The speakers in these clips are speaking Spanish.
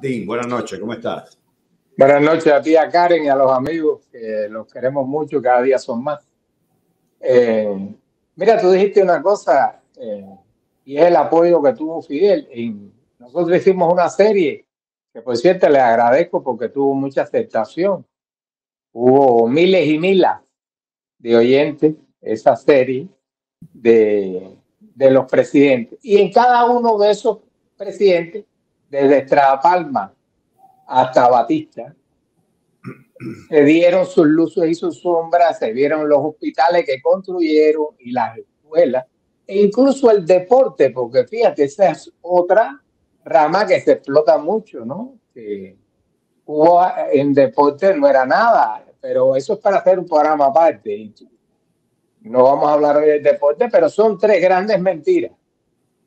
Martín, buenas noches, ¿cómo estás? Buenas noches a ti, a Karen y a los amigos, que los queremos mucho, cada día son más. Eh, Mira, tú dijiste una cosa, y es el apoyo que tuvo Fidel. Nosotros hicimos una serie que, por cierto, le agradezco porque tuvo mucha aceptación. Hubo miles y miles de oyentes, esa serie de los presidentes. Y en cada uno de esos presidentes, desde Estrada Palma hasta Batista, se dieron sus luces y sus sombras, se vieron los hospitales que construyeron y las escuelas, e incluso el deporte, porque fíjate, esa es otra rama que se explota mucho, ¿no? Que Cuba en deporte no era nada, pero eso es para hacer un programa aparte. No vamos a hablar hoy del deporte, pero son tres grandes mentiras.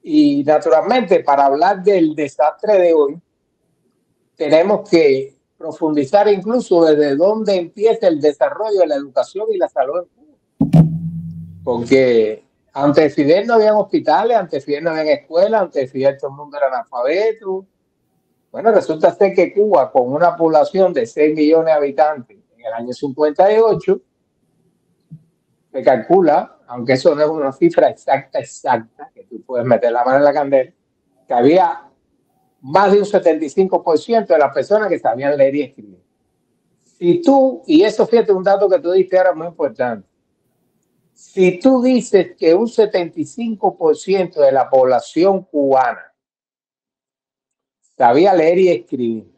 Y naturalmente, para hablar del desastre de hoy, tenemos que profundizar incluso desde dónde empieza el desarrollo de la educación y la salud en Cuba. Porque antes de Fidel no habían hospitales, antes de Fidel no habían escuelas, antes de Fidel todo el mundo era analfabeto. Bueno, resulta ser que Cuba, con una población de 6 millones de habitantes en el año 58, se calcula, aunque eso no es una cifra exacta, que tú puedes meter la mano en la candela, que había más de un 75% de las personas que sabían leer y escribir. Si tú, y eso fíjate un dato que tú diste ahora muy importante, si tú dices que un 75% de la población cubana sabía leer y escribir,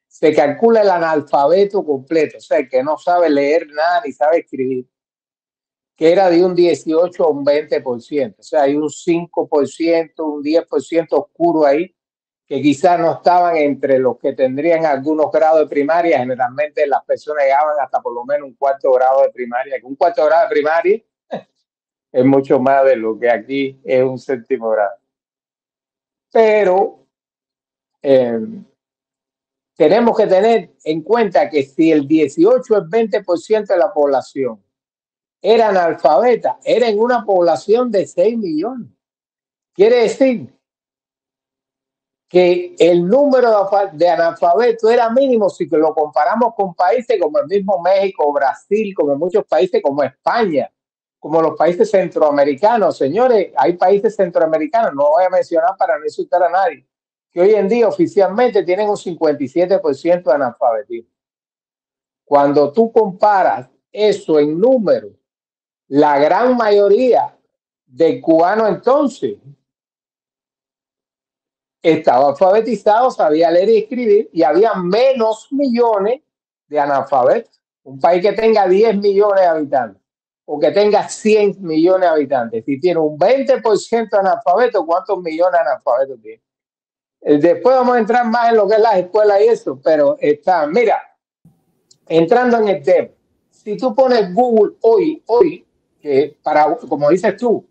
se calcula el analfabeto completo, o sea, el que no sabe leer nada ni sabe escribir, que era de un 18 a un 20%, o sea, hay un 5%, un 10% oscuro ahí, que quizás no estaban entre los que tendrían algunos grados de primaria. Generalmente las personas llegaban hasta por lo menos un cuarto grado de primaria, que un cuarto grado de primaria es mucho más de lo que aquí es un séptimo grado. Pero eh, tenemos que tener en cuenta que si el 18 o el 20% de la población era analfabeta, era en una población de 6 millones. Quiere decir que el número de analfabetos era mínimo si lo comparamos con países como el mismo México, Brasil, como muchos países como España, como los países centroamericanos. Señores, hay países centroamericanos, no voy a mencionar para no insultar a nadie, que hoy en día oficialmente tienen un 57% de analfabetismo. Cuando tú comparas eso en números, la gran mayoría de cubanos entonces estaba alfabetizado, sabía leer y escribir, y había menos millones de analfabetos. Un país que tenga 10 millones de habitantes o que tenga 100 millones de habitantes, si tiene un 20% de analfabetos, ¿cuántos millones de analfabetos tiene? Después vamos a entrar más en lo que es las escuelas y eso, pero está, mira, entrando en el tema, si tú pones Google hoy, que para, como dices tú,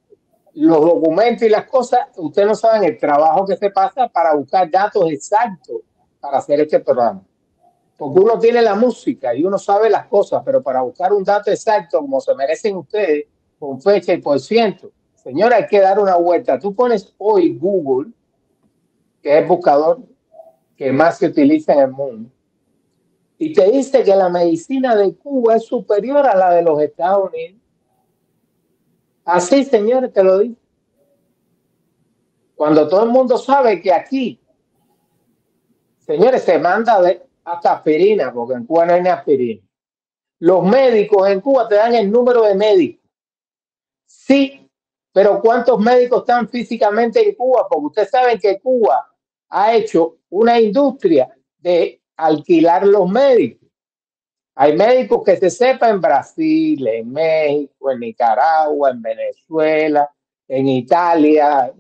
los documentos y las cosas, ustedes no saben el trabajo que se pasa para buscar datos exactos para hacer este programa. Porque uno tiene la música y uno sabe las cosas, pero para buscar un dato exacto, como se merecen ustedes, con fecha y por ciento, señora, hay que dar una vuelta. Tú pones hoy Google, que es el buscador que más se utiliza en el mundo, y te dice que la medicina de Cuba es superior a la de los Estados Unidos. Así, señores, te lo digo. Cuando todo el mundo sabe que aquí, señores, se manda hasta aspirina, porque en Cuba no hay ni aspirina. Los médicos en Cuba te dan el número de médicos. Sí, pero ¿cuántos médicos están físicamente en Cuba? Porque ustedes saben que Cuba ha hecho una industria de alquilar los médicos. Hay médicos que se sepa en Brasil, en México, en Nicaragua, en Venezuela, en Italia.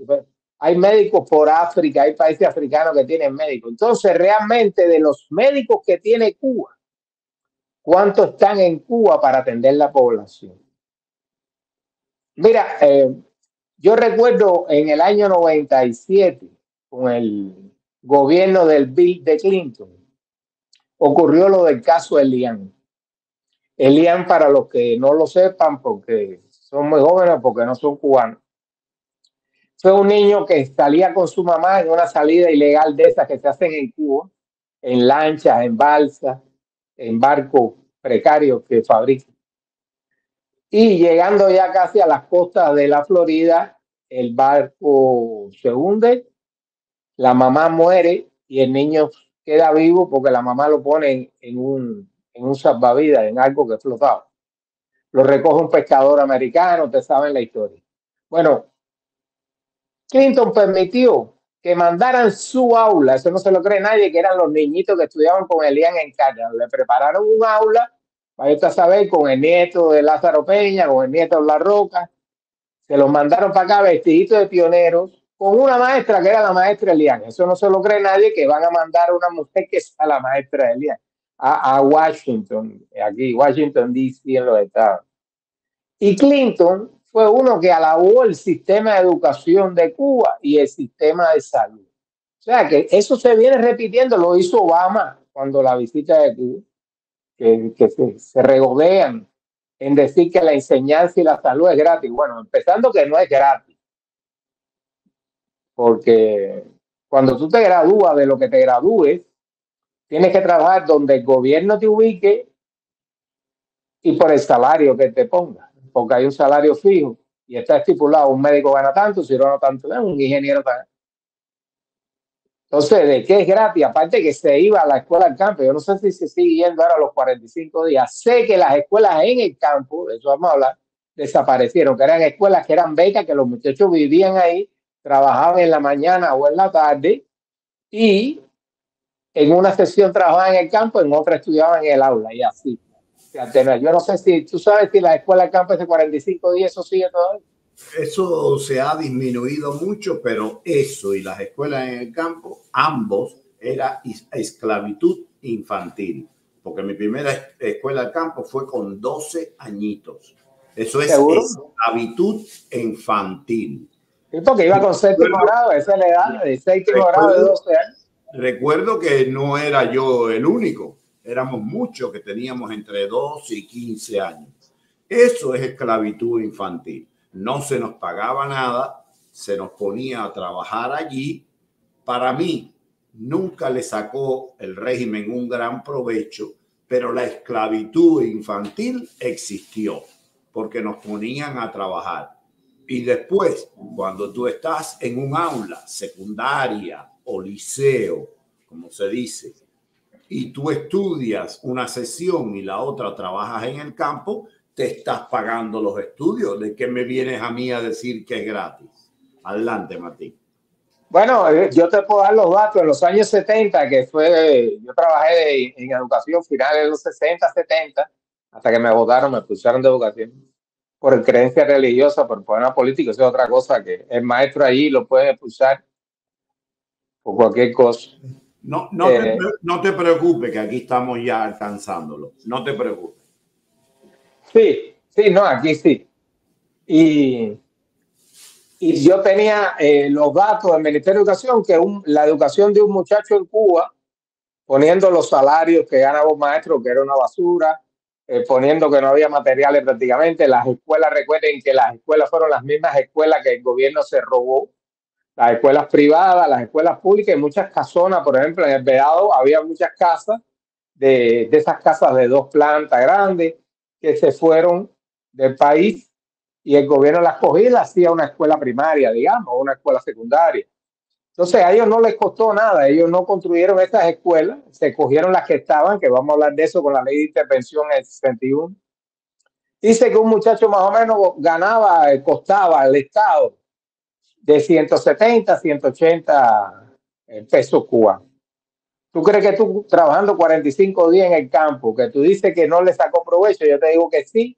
Hay médicos por África, hay países africanos que tienen médicos. Entonces, realmente de los médicos que tiene Cuba, ¿cuántos están en Cuba para atender la población? Mira, yo recuerdo en el año 97, con el gobierno del Bill de Clinton, ocurrió lo del caso Elian. Elian, para los que no lo sepan, porque son muy jóvenes, porque no son cubanos, Fue un niño que salía con su mamá en una salida ilegal de esas que se hacen en Cuba, en lanchas, en balsas, en barcos precarios que fabrican. Y llegando ya casi a las costas de la Florida, el barco se hunde, la mamá muere y el niño queda vivo porque la mamá lo pone en un salvavidas, en algo que flotaba. Lo recoge un pescador americano, ustedes saben la historia. Bueno, Clinton permitió que mandaran su aula, eso no se lo cree nadie, que eran los niñitos que estudiaban con Elian en Cárdenas. Le prepararon un aula, para usted saber, con el nieto de Lázaro Peña, con el nieto de La Roca. Se los mandaron para acá vestiditos de pioneros, con una maestra que era la maestra Elian. Eso no se lo cree nadie, que van a mandar a una mujer que sea la maestra de Elian a Washington, aquí, Washington, D.C. en los Estados. Y Clinton fue uno que alabó el sistema de educación de Cuba y el sistema de salud. O sea que eso se viene repitiendo, lo hizo Obama cuando la visita de Cuba, que se regodean en decir que la enseñanza y la salud es gratis. Bueno, empezando que no es gratis, porque cuando tú te gradúas de lo que te gradúes, tienes que trabajar donde el gobierno te ubique y por el salario que te ponga, porque hay un salario fijo y está estipulado, un médico gana tanto, un cirujano tanto, un ingeniero tanto. Entonces, ¿de qué es gratis? Aparte que se iba a la escuela al campo, yo no sé si se sigue yendo ahora a los 45 días. Sé que las escuelas en el campo, de eso vamos a hablar, desaparecieron, que eran escuelas que eran becas, que los muchachos vivían ahí, trabajaban en la mañana o en la tarde y en una sesión trabajaban en el campo, en otra estudiaban en el aula y así. Yo no sé si tú sabes si la escuela al campo es de 45 días, eso sigue todavía. Eso se ha disminuido mucho, pero eso y las escuelas en el campo, ambos era esclavitud infantil, porque mi primera escuela al campo fue con 12 añitos. Eso es esclavitud infantil. Sí, porque iba con séptimo grado, esa es la edad de séptimo grado de 12 años. Recuerdo que no era yo el único, éramos muchos que teníamos entre 12 y 15 años. Eso es esclavitud infantil. No se nos pagaba nada, se nos ponía a trabajar allí. Para mí, nunca le sacó el régimen un gran provecho, pero la esclavitud infantil existió porque nos ponían a trabajar. Y después, cuando tú estás en un aula secundaria o liceo, como se dice, y tú estudias una sesión y la otra trabajas en el campo, te estás pagando los estudios. ¿De qué me vienes a mí a decir que es gratis? Adelante, Martín. Bueno, yo te puedo dar los datos. En los años 70, que fue, yo trabajé en educación finales de los 60, 70, hasta que me votaron, me expulsaron de educación por creencia religiosa, por problema político. Eso es otra cosa, que el maestro allí lo pueden expulsar por cualquier cosa. No te preocupes, que aquí estamos ya alcanzándolo. No te preocupes. Sí, no, aquí sí. Y yo tenía los datos del Ministerio de Educación, que la educación de un muchacho en Cuba, poniendo los salarios que ganaba un maestro, que era una basura, poniendo que no había materiales prácticamente. Las escuelas, recuerden que las escuelas fueron las mismas escuelas que el gobierno se robó. Las escuelas privadas, las escuelas públicas y muchas casonas, por ejemplo, en el Vedado había muchas casas, de esas casas de 2 plantas grandes, que se fueron del país y el gobierno las cogía y las hacía una escuela primaria, digamos, una escuela secundaria. Entonces a ellos no les costó nada, ellos no construyeron esas escuelas, se cogieron las que estaban, que vamos a hablar de eso con la ley de intervención en el 61. Dice que un muchacho más o menos ganaba, costaba al Estado de 170 a 180 pesos cubanos. ¿Tú crees que tú trabajando 45 días en el campo, que tú dices que no le sacó provecho? Yo te digo que sí,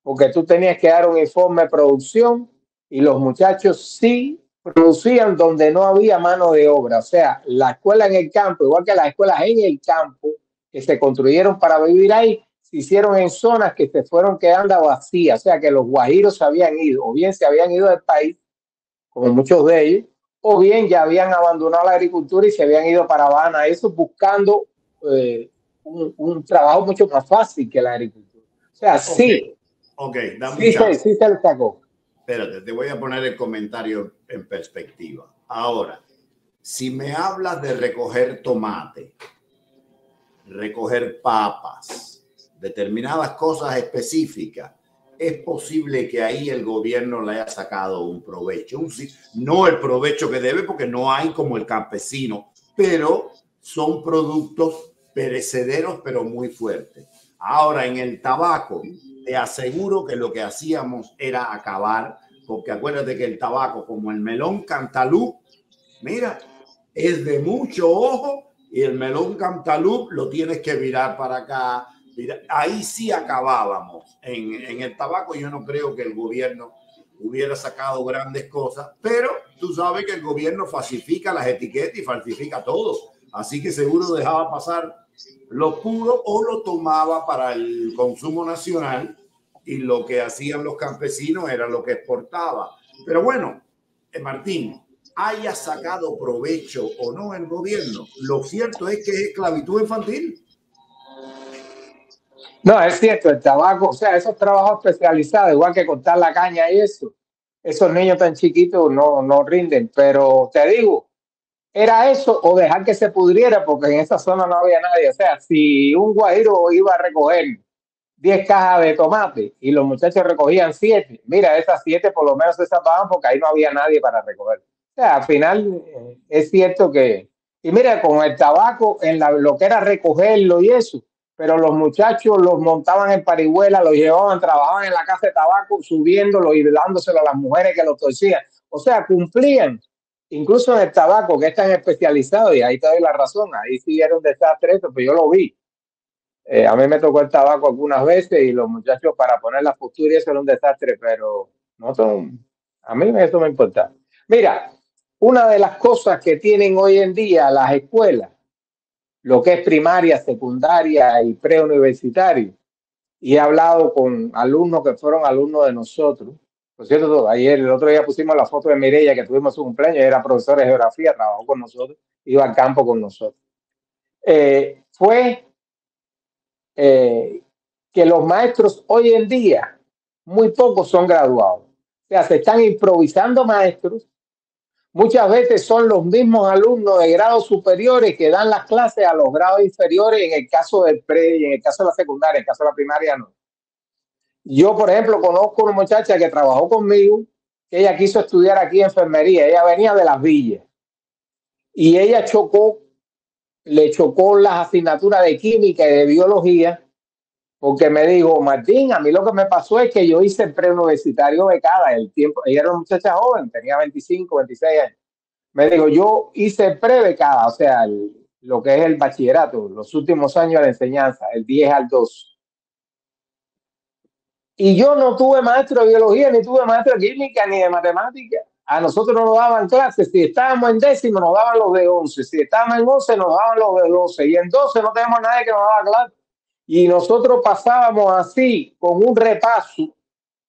porque tú tenías que dar un informe de producción y los muchachos sí producían donde no había mano de obra. O sea, la escuela en el campo, igual que las escuelas en el campo que se construyeron para vivir ahí, se hicieron en zonas que se fueron quedando vacías. O sea, que los guajiros se habían ido, o bien se habían ido del país, como muchos de ellos, o bien ya habían abandonado la agricultura y se habían ido para Habana, eso buscando un trabajo mucho más fácil que la agricultura. O sea, sí. Ok, sí se le sacó. espérate, te voy a poner el comentario en perspectiva. Ahora, si me hablas de recoger tomate, recoger papas, determinadas cosas específicas, es posible que ahí el gobierno le haya sacado un provecho. No el provecho que debe, porque no hay como el campesino, pero son productos perecederos, pero muy fuertes. Ahora, en el tabaco, te aseguro que lo que hacíamos era acabar, porque acuérdate que el tabaco, como el melón cantaloupe, mira, es de mucho ojo, y el melón cantaloupe lo tienes que virar para acá. Ahí sí acabábamos. En el tabaco yo no creo que el gobierno hubiera sacado grandes cosas, pero tú sabes que el gobierno falsifica las etiquetas y falsifica todo. Así que seguro dejaba pasar lo puro o lo tomaba para el consumo nacional, y lo que hacían los campesinos era lo que exportaba. Pero bueno, Martín, haya sacado provecho o no el gobierno, lo cierto es que es esclavitud infantil. No, es cierto, el tabaco, o sea, esos trabajos especializados, igual que cortar la caña y eso, esos niños tan chiquitos no rinden, pero te digo, era eso o dejar que se pudriera porque en esa zona no había nadie. O sea, si un guajiro iba a recoger 10 cajas de tomate y los muchachos recogían 7, mira, esas 7 por lo menos se salvaban porque ahí no había nadie para recoger. O sea, al final es cierto que, y mira, con el tabaco, lo que era recogerlo y eso, pero los muchachos los montaban en parihuela, los llevaban, trabajaban en la casa de tabaco, subiéndolo y dándoselo a las mujeres que lo torcían. O sea, cumplían. Incluso en el tabaco, que es tan especializado, y ahí te doy la razón, ahí sí era un desastre eso, pero yo lo vi. A mí me tocó el tabaco algunas veces y los muchachos para poner la postura y eso era un desastre, pero no son, a mí eso me importa. Mira, una de las cosas que tienen hoy en día las escuelas, lo que es primaria, secundaria y preuniversitario, y he hablado con alumnos que fueron alumnos de nosotros. Por cierto, ayer, el otro día pusimos la foto de Mireya, que tuvimos su cumpleaños, era profesor de geografía, trabajó con nosotros, iba al campo con nosotros. Fue que los maestros hoy en día, muy pocos son graduados. O sea, se están improvisando maestros. Muchas veces son los mismos alumnos de grados superiores que dan las clases a los grados inferiores, en el caso del pre y en el caso de la secundaria, en el caso de la primaria no. Yo, por ejemplo, conozco una muchacha que trabajó conmigo, que ella quiso estudiar aquí enfermería. Ella venía de Las Villas y ella le chocó las asignaturas de química y de biología, porque me dijo, Martín, a mí lo que me pasó es que yo hice el preuniversitario becada. El tiempo, ella era una muchacha joven, tenía 25, 26 años. Me dijo, yo hice el pre-becada, o sea, lo que es el bachillerato, los últimos años de la enseñanza, el 10 al 2. Y yo no tuve maestro de biología, ni tuve maestro de química, ni de matemática. A nosotros no nos daban clases. Si estábamos en décimo, nos daban los de 11. Si estábamos en 11, nos daban los de 12. Y en 12 no tenemos nadie que nos daba clases. Y nosotros pasábamos así, con un repaso,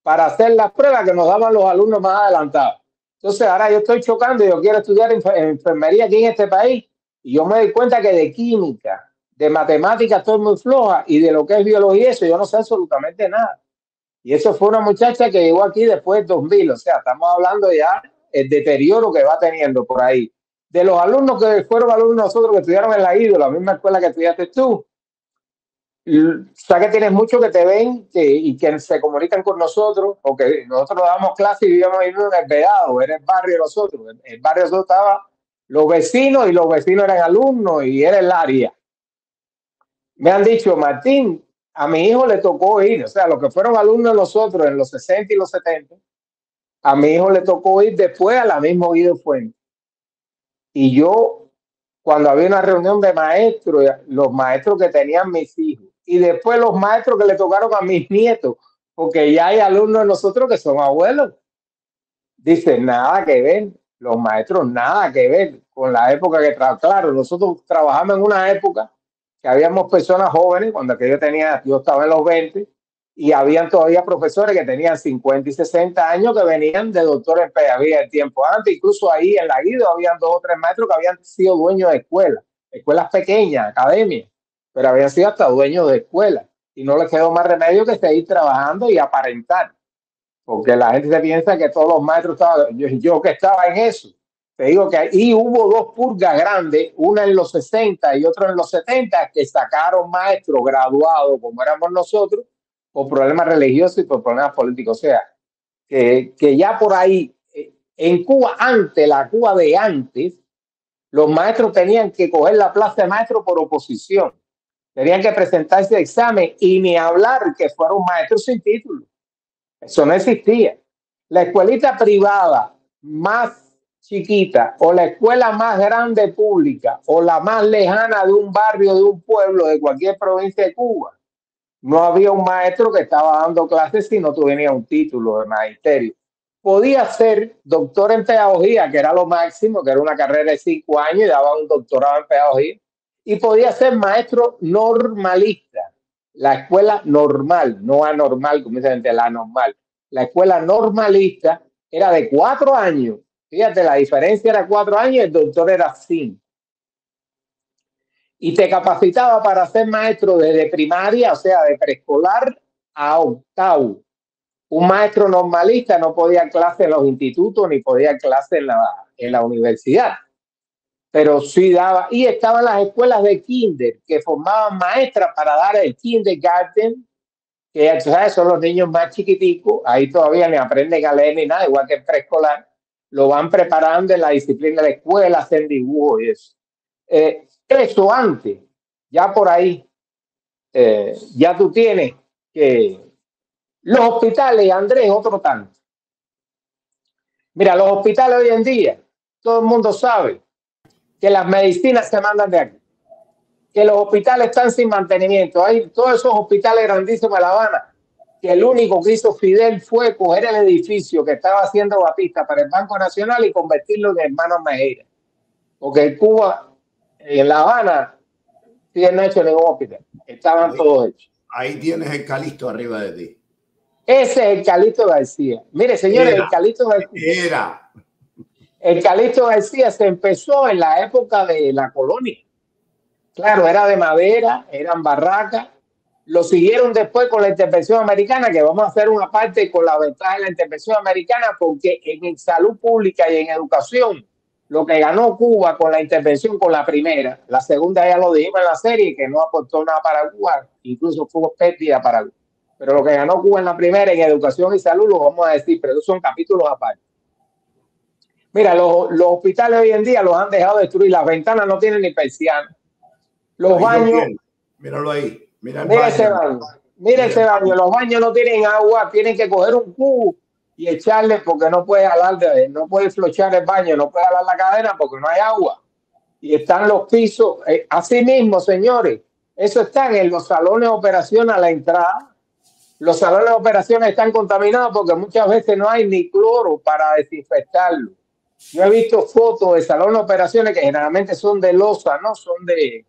para hacer las pruebas que nos daban los alumnos más adelantados. Entonces, ahora yo estoy chocando y yo quiero estudiar enfermería aquí en este país. Y yo me doy cuenta que de química, de matemáticas, estoy muy floja. Y de lo que es biología, eso yo no sé absolutamente nada. Y eso fue una muchacha que llegó aquí después del 2000. O sea, estamos hablando ya el deterioro que va teniendo por ahí. De los alumnos que fueron alumnos nosotros que estudiaron en la IDO, la misma escuela que estudiaste tú, sabes que tienes muchos que te ven y que se comunican con nosotros, porque nosotros damos clases y vivíamos en el Vedado, era el barrio de nosotros. El barrio de nosotros estaba los vecinos y los vecinos eran alumnos y era el área. Me han dicho, Martín, a mi hijo le tocó ir, o sea, los que fueron alumnos de nosotros en los 60 y los 70, a mi hijo le tocó ir después a la misma Guido Fuente. Y yo, cuando había una reunión de maestros, los maestros que tenían mis hijos, y después los maestros que le tocaron a mis nietos, porque ya hay alumnos de nosotros que son abuelos, dicen nada que ver, los maestros nada que ver con la época que claro, nosotros trabajamos en una época que habíamos personas jóvenes, cuando que yo estaba en los 20, y habían todavía profesores que tenían 50 y 60 años que venían de doctores en pedagogía el tiempo antes. Incluso ahí en la Guido habían 2 o 3 maestros que habían sido dueños de escuelas pequeñas, academias, pero habían sido hasta dueños de escuelas y no les quedó más remedio que seguir trabajando y aparentar. porque la gente se piensa que todos los maestros estaban, yo que estaba en eso, te digo que ahí hubo dos purgas grandes, una en los 60 y otra en los 70, que sacaron maestros graduados, como éramos nosotros, por problemas religiosos y por problemas políticos. O sea, que ya por ahí, en Cuba, antes, la Cuba de antes, los maestros tenían que coger la plaza de maestro por oposición. Tenían que presentarse examen y ni hablar que fuera un maestro sin título. Eso no existía. La escuelita privada más chiquita o la escuela más grande pública o la más lejana de un barrio, de un pueblo, de cualquier provincia de Cuba, no había un maestro que estaba dando clases si no tuviera un título de magisterio. Podía ser doctor en pedagogía, que era lo máximo, que era una carrera de 5 años y daba un doctorado en pedagogía, y podía ser maestro normalista, la escuela normal, no anormal, como dice la gente, la normal. La escuela normalista era de 4 años. Fíjate, la diferencia era 4 años y el doctor era 5. Y te capacitaba para ser maestro desde primaria, o sea, de preescolar a octavo. Un maestro normalista no podía dar clase en los institutos ni podía dar clase en la universidad, pero sí daba. Y estaban las escuelas de kinder que formaban maestras para dar el kindergarten, que ¿sabes? Son los niños más chiquiticos, ahí todavía ni aprenden a leer ni nada, igual que el preescolar, lo van preparando en la disciplina de la escuela, hacen dibujos y eso. Eso antes, ya por ahí, ya tú tienes que los hospitales, Andrés, otro tanto. Mira, los hospitales hoy en día, todo el mundo sabe que las medicinas se mandan de aquí, que los hospitales están sin mantenimiento. Hay todos esos hospitales grandísimos de La Habana, que el único que hizo Fidel fue coger el edificio que estaba haciendo Batista para el Banco Nacional y convertirlo en Hermanos Mejía. Porque en Cuba, en La Habana, Fidel no ha hecho ningún hospital. Estaban todos hechos. Ahí tienes el Calixto arriba de ti. Ese es el Calixto García. Mire, señores, el Calixto García. El Calixto García se empezó en la época de la colonia. Claro, era de madera, eran barracas. Lo siguieron después con la intervención americana, que vamos a hacer una parte con la ventaja de la intervención americana, porque en salud pública y en educación, lo que ganó Cuba con la intervención con la primera, la segunda ya lo dijimos en la serie, que no aportó nada para Cuba, incluso fue pérdida para Cuba. Pero lo que ganó Cuba en la primera, en educación y salud, lo vamos a decir, pero esos son capítulos aparte. Mira, los hospitales hoy en día los han dejado destruir, las ventanas no tienen ni persianas. Los baños. Míralo ahí. Mira ese baño. Mira ese baño. Los baños no tienen agua, tienen que coger un cubo y echarle porque no puede jalar, no puede flochar el baño, no puede jalar la cadena porque no hay agua. Y están los pisos. Así mismo, señores, eso está en los salones de operación a la entrada. Los salones de operaciones están contaminados porque muchas veces no hay ni cloro para desinfectarlo. Yo he visto fotos de salones de operaciones que generalmente son de losa, no son de...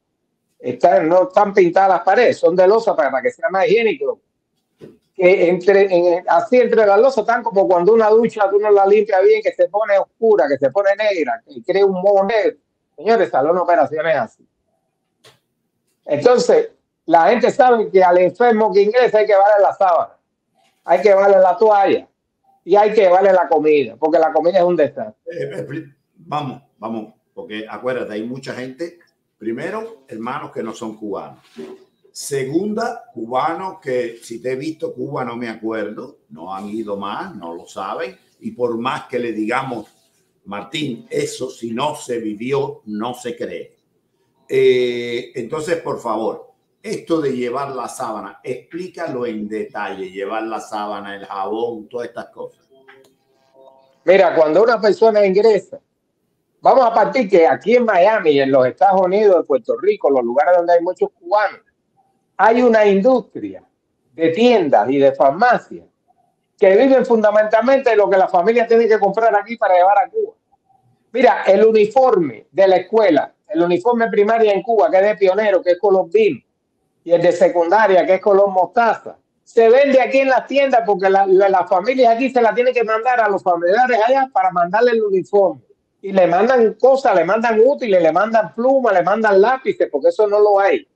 no están pintadas las paredes, son de losa para que sea más higiénico. Que así entre las losas están como cuando una ducha tú no la limpia bien, que se pone oscura, que se pone negra, que crea un moho negro. Señores, salón de operaciones es así. Entonces, la gente sabe que al enfermo que ingresa hay que darle la sábana, hay que darle la toalla y hay que darle la comida, porque la comida es un desastre. Vamos, porque acuérdate, hay mucha gente. Primero, hermanos que no son cubanos. Segunda, cubanos que si te he visto Cuba no me acuerdo, no han ido más, no lo saben. Y por más que le digamos, Martín, eso si no se vivió, no se cree. Entonces, por favor, esto de llevar la sábana, explícalo en detalle, llevar la sábana, el jabón, todas estas cosas. Mira, cuando una persona ingresa, vamos a partir que aquí en Miami, en los Estados Unidos, en Puerto Rico, los lugares donde hay muchos cubanos, hay una industria de tiendas y de farmacias que viven fundamentalmente de lo que la familia tiene que comprar aquí para llevar a Cuba. Mira, el uniforme de la escuela, el uniforme primaria en Cuba, que es de pionero, que es color vino, y el de secundaria, que es color mostaza, se vende aquí en las tiendas porque las familias aquí se la tienen que mandar a los familiares allá para mandarle el uniforme. Y le mandan cosas, le mandan útiles, le mandan plumas, le mandan lápices, porque eso no lo hay.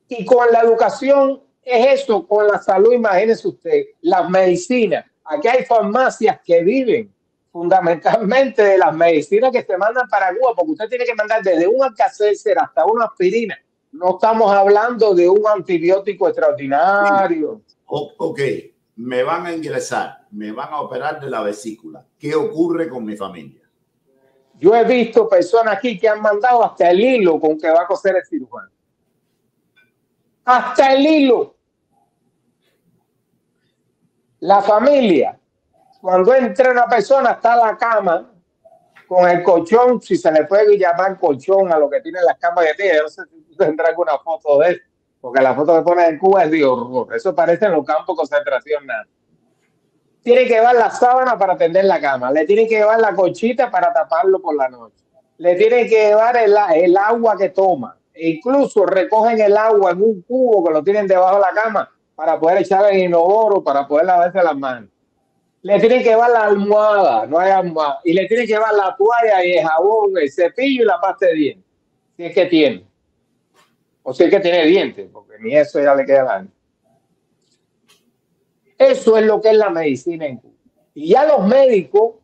Y con la educación es eso, con la salud, imagínense usted, las medicinas. Aquí hay farmacias que viven fundamentalmente de las medicinas que se mandan para Cuba, porque usted tiene que mandar desde un Alka-Seltzer hasta una aspirina. No estamos hablando de un antibiótico extraordinario. Sí. Ok, me van a ingresar, me van a operar de la vesícula. ¿Qué ocurre con mi familia? Yo he visto personas aquí que han mandado hasta el hilo con que va a coser el cirujano. Hasta el hilo. La familia, cuando entra una persona, está en la cama con el colchón, si se le puede llamar colchón a lo que tiene las camas de tierra. No sé si tú tendrás alguna foto de eso, porque la foto que ponen en Cuba es de horror. Eso parece en los campos de concentración nada. Tiene que llevar la sábana para tender la cama, le tiene que llevar la colchita para taparlo por la noche, le tiene que llevar el agua que toma, e incluso recogen el agua en un cubo que lo tienen debajo de la cama para poder echar el inodoro, para poder lavarse las manos. Le tiene que llevar la almohada, no hay almohada, y le tiene que llevar la toalla y el jabón, el cepillo y la pasta de dientes, si es que tiene, o si es que tiene dientes, porque ni eso ya le queda daño. Eso es lo que es la medicina en Cuba. Y ya los médicos,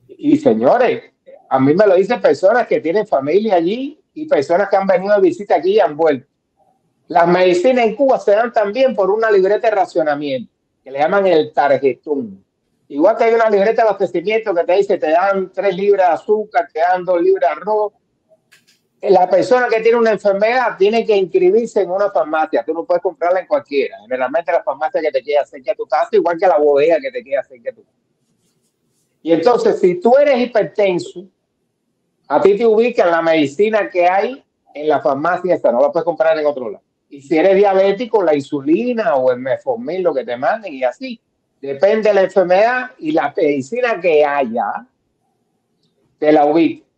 y señores, a mí me lo dicen personas que tienen familia allí y personas que han venido de visita aquí y han vuelto. Las medicinas en Cuba se dan también por una libreta de racionamiento, que le llaman el tarjetón. Igual que hay una libreta de abastecimiento que te dice, te dan 3 libras de azúcar, te dan 2 libras de arroz. La persona que tiene una enfermedad tiene que inscribirse en una farmacia. Tú no puedes comprarla en cualquiera. Generalmente la farmacia que te queda cerca de tu casa, igual que la bodega que te queda cerca de tu casa. Y entonces, si tú eres hipertenso, a ti te ubican la medicina que hay en la farmacia esta, no la puedes comprar en otro lado. Y si eres diabético, la insulina o el metformin, lo que te manden, y así. Depende de la enfermedad y la medicina que haya, te la ubican.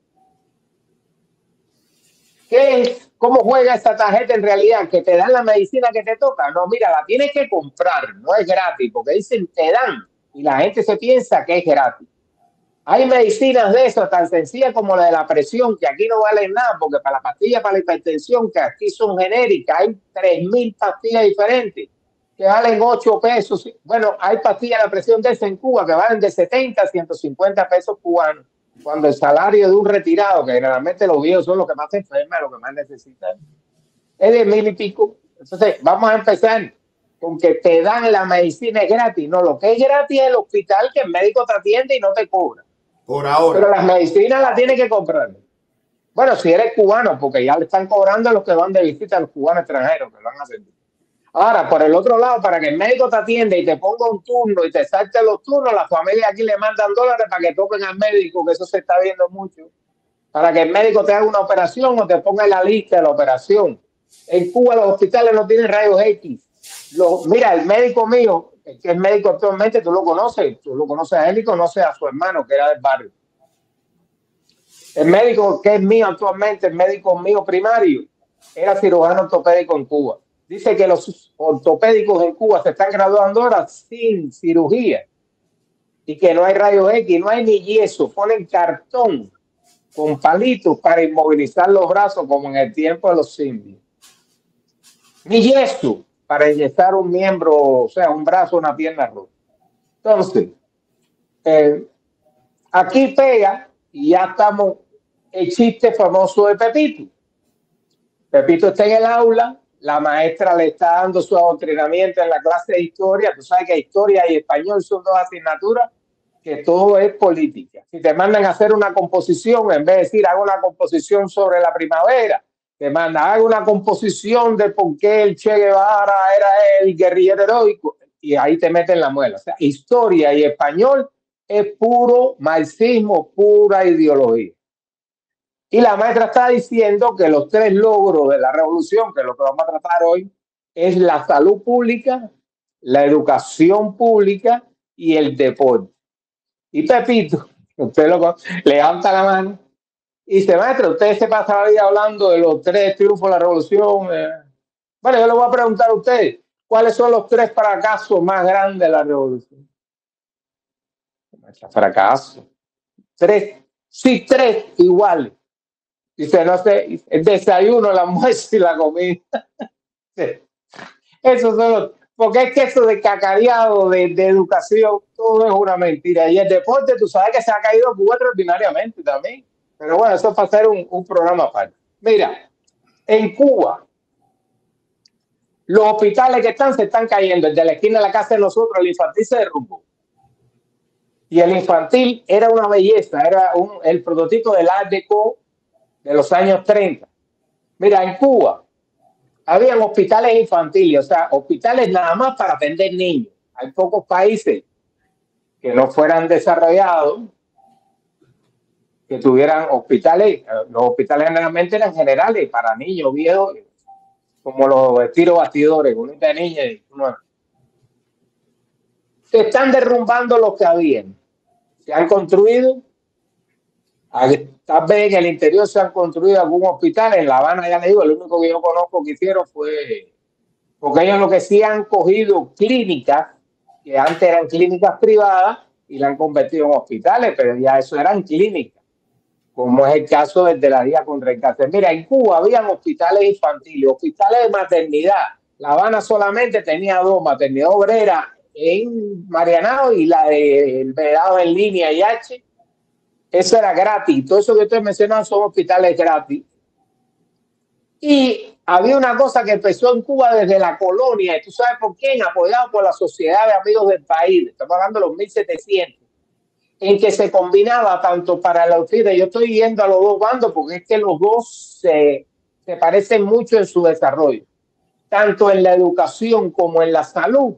¿Qué es? ¿Cómo juega esta tarjeta en realidad? ¿Que te dan la medicina que te toca? No, mira, la tienes que comprar, no es gratis, porque dicen te dan y la gente se piensa que es gratis. Hay medicinas de eso tan sencillas como la de la presión, que aquí no valen nada, porque para la pastilla para la hipertensión, que aquí son genéricas, hay 3.000 pastillas diferentes que valen 8 pesos. Bueno, hay pastillas de la presión de esa en Cuba que valen de 70 a 150 pesos cubanos, cuando el salario de un retirado, que generalmente los viejos son los que más se enferman, los que más necesitan, es de 1.000 y pico. Entonces, vamos a empezar con que te dan la medicina es gratis. No, lo que es gratis es el hospital, que el médico te atiende y no te cobra. Por ahora. Pero las medicinas las tienes que comprar. Bueno, si eres cubano, porque ya le están cobrando a los que van de visita, a los cubanos extranjeros que lo van a hacer. Ahora, por el otro lado, para que el médico te atienda y te ponga un turno y te salte los turnos, las familias aquí le mandan dólares para que toquen al médico, que eso se está viendo mucho. Para que el médico te haga una operación o te ponga en la lista de la operación. En Cuba los hospitales no tienen rayos X. Mira, el médico mío, el que es médico actualmente, tú lo conoces a él y conoces a su hermano, que era del barrio. El médico que es mío actualmente, el médico mío primario, era cirujano ortopédico en Cuba. Dice que los ortopédicos en Cuba se están graduando ahora sin cirugía y que no hay rayos X, no hay ni yeso, ponen cartón con palitos para inmovilizar los brazos como en el tiempo de los simios. Ni yeso para inyectar un miembro, o sea, un brazo, una pierna rota. Entonces, aquí pega y ya estamos el chiste famoso de Pepito. Pepito está en el aula, la maestra le está dando su adoctrinamiento en la clase de historia. Tú sabes que historia y español son 2 asignaturas que todo es política. Si te mandan a hacer una composición, en vez de decir hago una composición sobre la primavera, te mandan hago una composición de por qué el Che Guevara era el guerrillero heroico, y ahí te meten la muela. O sea, historia y español es puro marxismo, pura ideología. Y la maestra está diciendo que los 3 logros de la revolución, que es lo que vamos a tratar hoy, es la salud pública, la educación pública y el deporte. Y Pepito, usted levanta la mano y dice, maestro, usted se pasa la vida hablando de los 3 triunfos de la revolución. Bueno, yo le voy a preguntar a usted, ¿cuáles son los 3 fracasos más grandes de la revolución? Fracaso. 3. Sí, 3 iguales. Dice, no sé, el desayuno, el almuerzo y la comida. Sí. Esos son Porque es que eso de cacareado, de educación, todo es una mentira. Y el deporte, tú sabes que se ha caído Cuba extraordinariamente también. Pero bueno, eso es para hacer un programa aparte. Mira, en Cuba, los hospitales que están se están cayendo. El de la esquina de la casa de nosotros, el infantil se derrumbó. Y el infantil era una belleza, era el prototipo del Art Deco de los años 30. Mira, en Cuba habían hospitales infantiles, o sea, hospitales nada más para atender niños. Hay pocos países que no fueran desarrollados que tuvieran hospitales. Los hospitales generalmente eran generales para niños viejos, como los tiros bastidores, unita de niños. Se están derrumbando los que habían. Se han construido, tal vez en el interior se han construido algún hospital. En La Habana, ya le digo, el único que yo conozco que hicieron fue, porque ellos lo que sí han cogido clínicas, que antes eran clínicas privadas, y la han convertido en hospitales, pero ya eso eran clínicas, como es el caso de la Día contra el Cáncer. Mira, en Cuba habían hospitales infantiles, hospitales de maternidad. La Habana solamente tenía 2, Maternidad Obrera en Marianao y la del Vedado en Línea y H. Eso era gratis. Todo eso que estoy mencionando son hospitales gratis. Y había una cosa que empezó en Cuba desde la colonia, y tú sabes por quién, apoyado por la Sociedad de Amigos del País, estamos hablando de los 1700, en que se combinaba tanto para la UCIDA. Yo estoy yendo a los dos bandos porque es que los dos se parecen mucho en su desarrollo. Tanto en la educación como en la salud,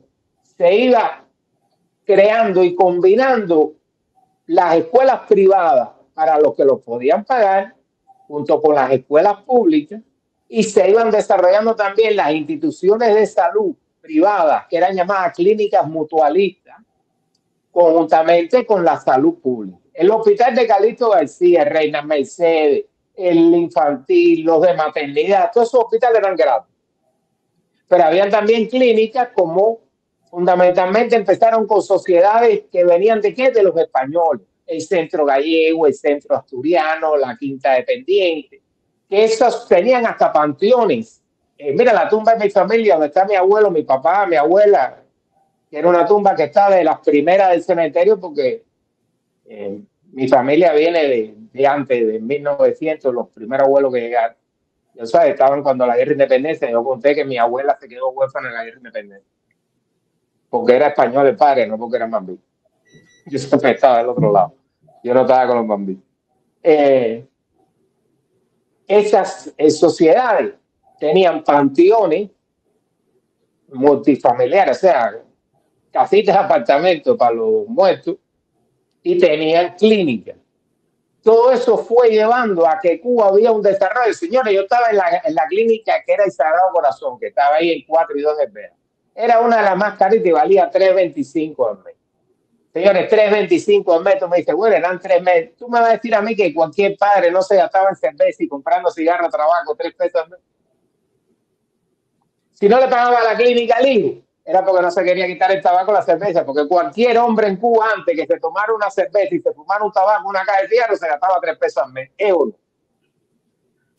se iba creando y combinando las escuelas privadas para los que lo podían pagar, junto con las escuelas públicas, y se iban desarrollando también las instituciones de salud privadas, que eran llamadas clínicas mutualistas, conjuntamente con la salud pública. El hospital de Calixto García, Reina Mercedes, el infantil, los de maternidad, todos esos hospitales eran gratis. Pero había también clínicas como fundamentalmente empezaron con sociedades que venían de qué, de los españoles, el Centro Gallego, el Centro Asturiano, la Quinta Dependiente, que esos tenían hasta panteones. Mira la tumba de mi familia, donde está mi abuelo, mi papá, mi abuela, que era una tumba que está de las primeras del cementerio, porque mi familia viene de antes, de 1900, los primeros abuelos que llegaron. Yo sabes, estaban cuando la guerra de independencia. Yo conté que mi abuela se quedó huérfana en la guerra de independencia, porque era español el padre, no porque era bambí. Yo siempre estaba del otro lado. Yo no estaba con los bambí. Esas sociedades tenían panteones multifamiliares, o sea, casitas de apartamentos para los muertos, y tenían clínicas. Todo eso fue llevando a que Cuba había un desarrollo. Señores, yo estaba en la clínica que era el Sagrado Corazón, que estaba ahí en 4 y 2 de Vera. Era una de las más caras y valía $3.25 al mes. Señores, $3.25 al mes. Tú me dices, bueno, eran 3 meses. Tú me vas a decir a mí que cualquier padre no se gastaba en cerveza y comprando cigarros, trabajo, 3 pesos al mes. Si no le pagaba a la clínica al hijo, era porque no se quería quitar el tabaco, la cerveza, porque cualquier hombre en Cuba antes que se tomara una cerveza y se fumara un tabaco, una caja de cigarros, se gastaba 3 pesos al mes, euros.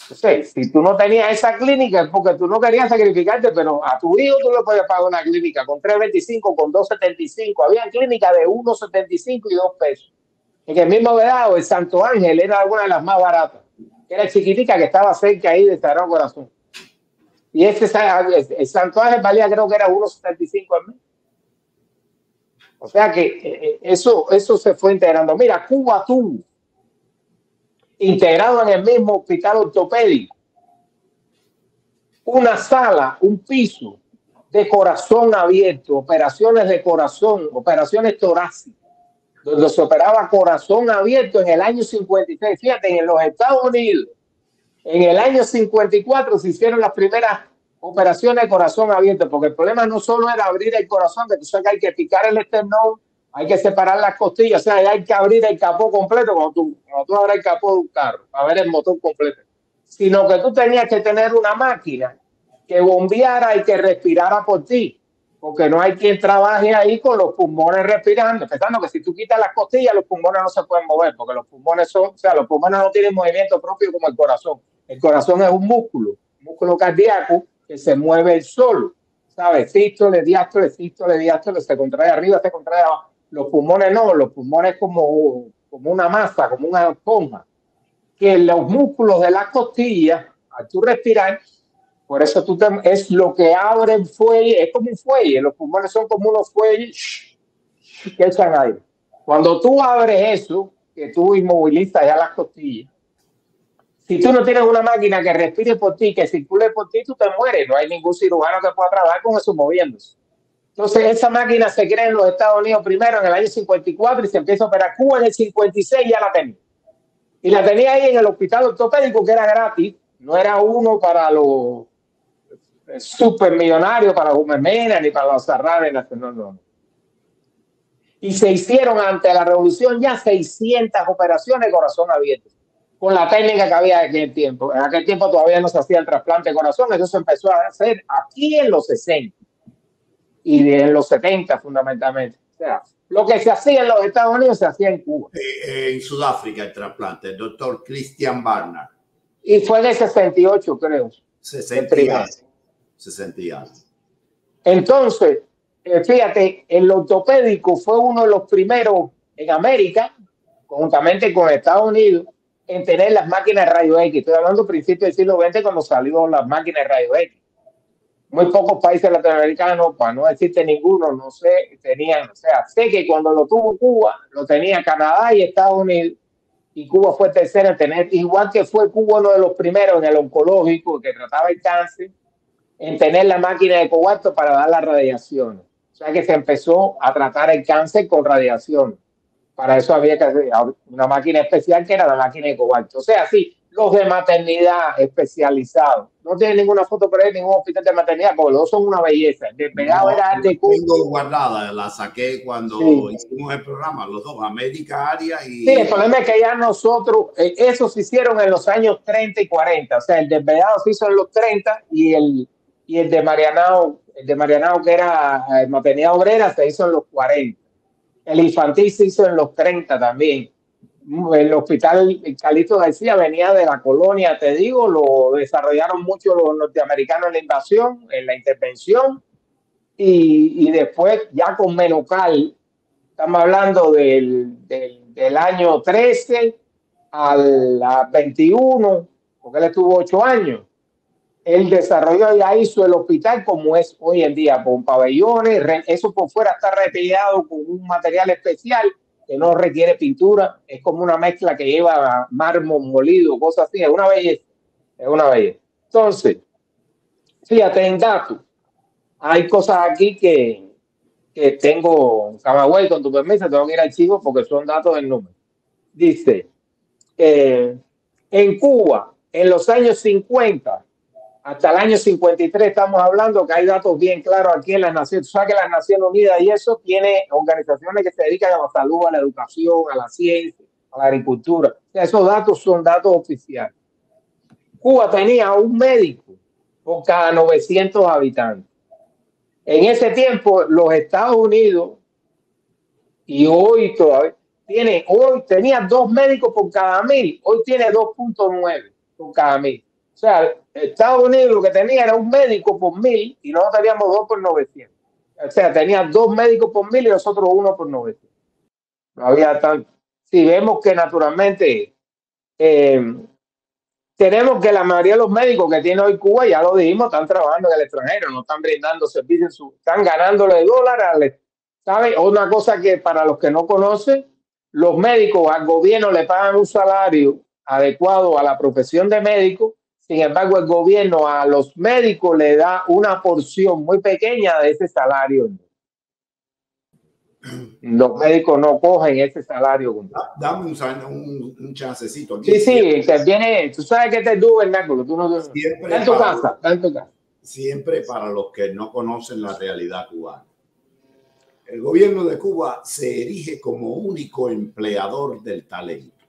Entonces, si tú no tenías esa clínica es porque tú no querías sacrificarte, pero a tu hijo tú le podías pagar una clínica con $3.25, con $2.75. Había clínicas de $1.75 y 2 pesos. En el mismo Vedado, el Santo Ángel era una de las más baratas, que era chiquitica, que estaba cerca ahí de Sagrado Corazón. Y el Santo Ángel valía, creo que era $1.75 al mes. O sea que eso se fue integrando. Mira, Cuba tuvo integrado en el mismo hospital ortopédico una sala, un piso de corazón abierto, operaciones de corazón, operaciones torácicas, donde se operaba corazón abierto en el año 56. Fíjate, en los Estados Unidos, en el año 54 se hicieron las primeras operaciones de corazón abierto, porque el problema no solo era abrir el corazón, que tú sabes que hay que picar el esternón, hay que separar las costillas, o sea, hay que abrir el capó completo cuando tú abres el capó de un carro, para ver el motor completo. Sino que tú tenías que tener una máquina que bombeara y que respirara por ti, porque no hay quien trabaje ahí con los pulmones respirando, pensando que si tú quitas las costillas, los pulmones no se pueden mover, porque los pulmones los pulmones no tienen movimiento propio como el corazón. El corazón es un músculo cardíaco que se mueve solo. ¿sabes? Sístole, diástole, se contrae arriba, se contrae abajo. Los pulmones no, los pulmones como una masa, como una esponja, que los músculos de las costillas, al tú respirar, por eso es lo que abre el fuelle, es como un fuelle, los pulmones son como unos fuelles que echan aire. Cuando tú abres eso, que tú inmovilizas ya las costillas, si tú no tienes una máquina que respire por ti, que circule por ti, tú te mueres. No hay ningún cirujano que pueda trabajar con eso moviéndose. Entonces, esa máquina se crea en los Estados Unidos primero en el año 54 y se empieza a operar. Cuba en el 56 ya la tenía. Y la tenía ahí en el hospital ortopédico, que era gratis. No era uno para los supermillonarios, para los Mena, ni para los Sarranes. No. Y se hicieron ante la revolución ya 600 operaciones de corazón abierto, con la técnica que había en aquel tiempo. En aquel tiempo todavía no se hacía el trasplante de corazón, eso se empezó a hacer aquí en los 60 y en los 70 fundamentalmente. O sea, lo que se hacía en los Estados Unidos se hacía en Cuba. En Sudáfrica el trasplante, el doctor Christian Barnard. Y fue en el 68, creo. 60 años. Entonces, fíjate, el ortopédico fue uno de los primeros en América, conjuntamente con Estados Unidos, en tener las máquinas de rayos X. Estoy hablando a principios del siglo XX cuando salieron las máquinas de rayos X. Muy pocos países latinoamericanos, para no decirte ninguno, no sé, tenían. O sea, sé que cuando lo tuvo Cuba, lo tenía Canadá y Estados Unidos, y Cuba fue tercera en tener, igual que fue Cuba uno de los primeros en el oncológico que trataba el cáncer, en tener la máquina de cobalto para dar las radiaciones. O sea que se empezó a tratar el cáncer con radiación. Para eso había que hacer una máquina especial que era la máquina de cobalto. O sea, sí, los de maternidad especializados. No tienen ninguna foto por ahí, ningún hospital de maternidad, porque los dos son una belleza. El de pegado era de Cuba. Tengo guardada, la saqué cuando hicimos el programa, los dos, América Área y... Sí, el problema es que ya nosotros, eso se hicieron en los años 30 y 40. O sea, el de pegado se hizo en los 30 y el de Marianao, que era maternidad obrera, se hizo en los 40. El infantil se hizo en los 30 también. El hospital Calixto García venía de la colonia, te digo, lo desarrollaron mucho los norteamericanos en la invasión, en la intervención, y después ya con Menocal, estamos hablando del año 13 al 21, porque él estuvo 8 años. Él desarrolló, ya hizo el hospital como es hoy en día, con pabellones, eso por fuera está retallado con un material especial que no requiere pintura, es como una mezcla que lleva mármol molido, cosas así, es una belleza, Entonces, fíjate en datos, hay cosas aquí que tengo, Camagüey, con tu permiso, tengo que ir al archivo porque son datos del número. Dice, en Cuba, en los años 50, hasta el año 53 estamos hablando que hay datos bien claros aquí en las Naciones. Tú sabes que las Naciones Unidas y eso tiene organizaciones que se dedican a la salud, a la educación, a la ciencia, a la agricultura. O sea, esos datos son datos oficiales. Cuba tenía un médico por cada 900 habitantes. En ese tiempo, los Estados Unidos, y hoy todavía, tenía 2 médicos por cada 1000, hoy tiene 2.9 por cada 1000. O sea, Estados Unidos lo que tenía era un médico por 1000 y nosotros teníamos 2 por 900. O sea, tenía 2 médicos por 1000 y nosotros 1 por 900. No había tanto. Si vemos que naturalmente tenemos que la mayoría de los médicos que tiene hoy Cuba, ya lo dijimos, están trabajando en el extranjero, no están brindando servicios, están ganándole dólares. ¿Sabe? Una cosa que para los que no conocen, los médicos al gobierno le pagan un salario adecuado a la profesión de médico. Sin embargo, el gobierno a los médicos le da una porción muy pequeña de ese salario. Los médicos no cogen ese salario. Dame un chancecito. Aquí. Sí, te viene, tú sabes que te es tu vernáculo. Tú no, siempre está en tu casa, está en tu casa. Siempre para los que no conocen la realidad cubana. El gobierno de Cuba se erige como único empleador del talento.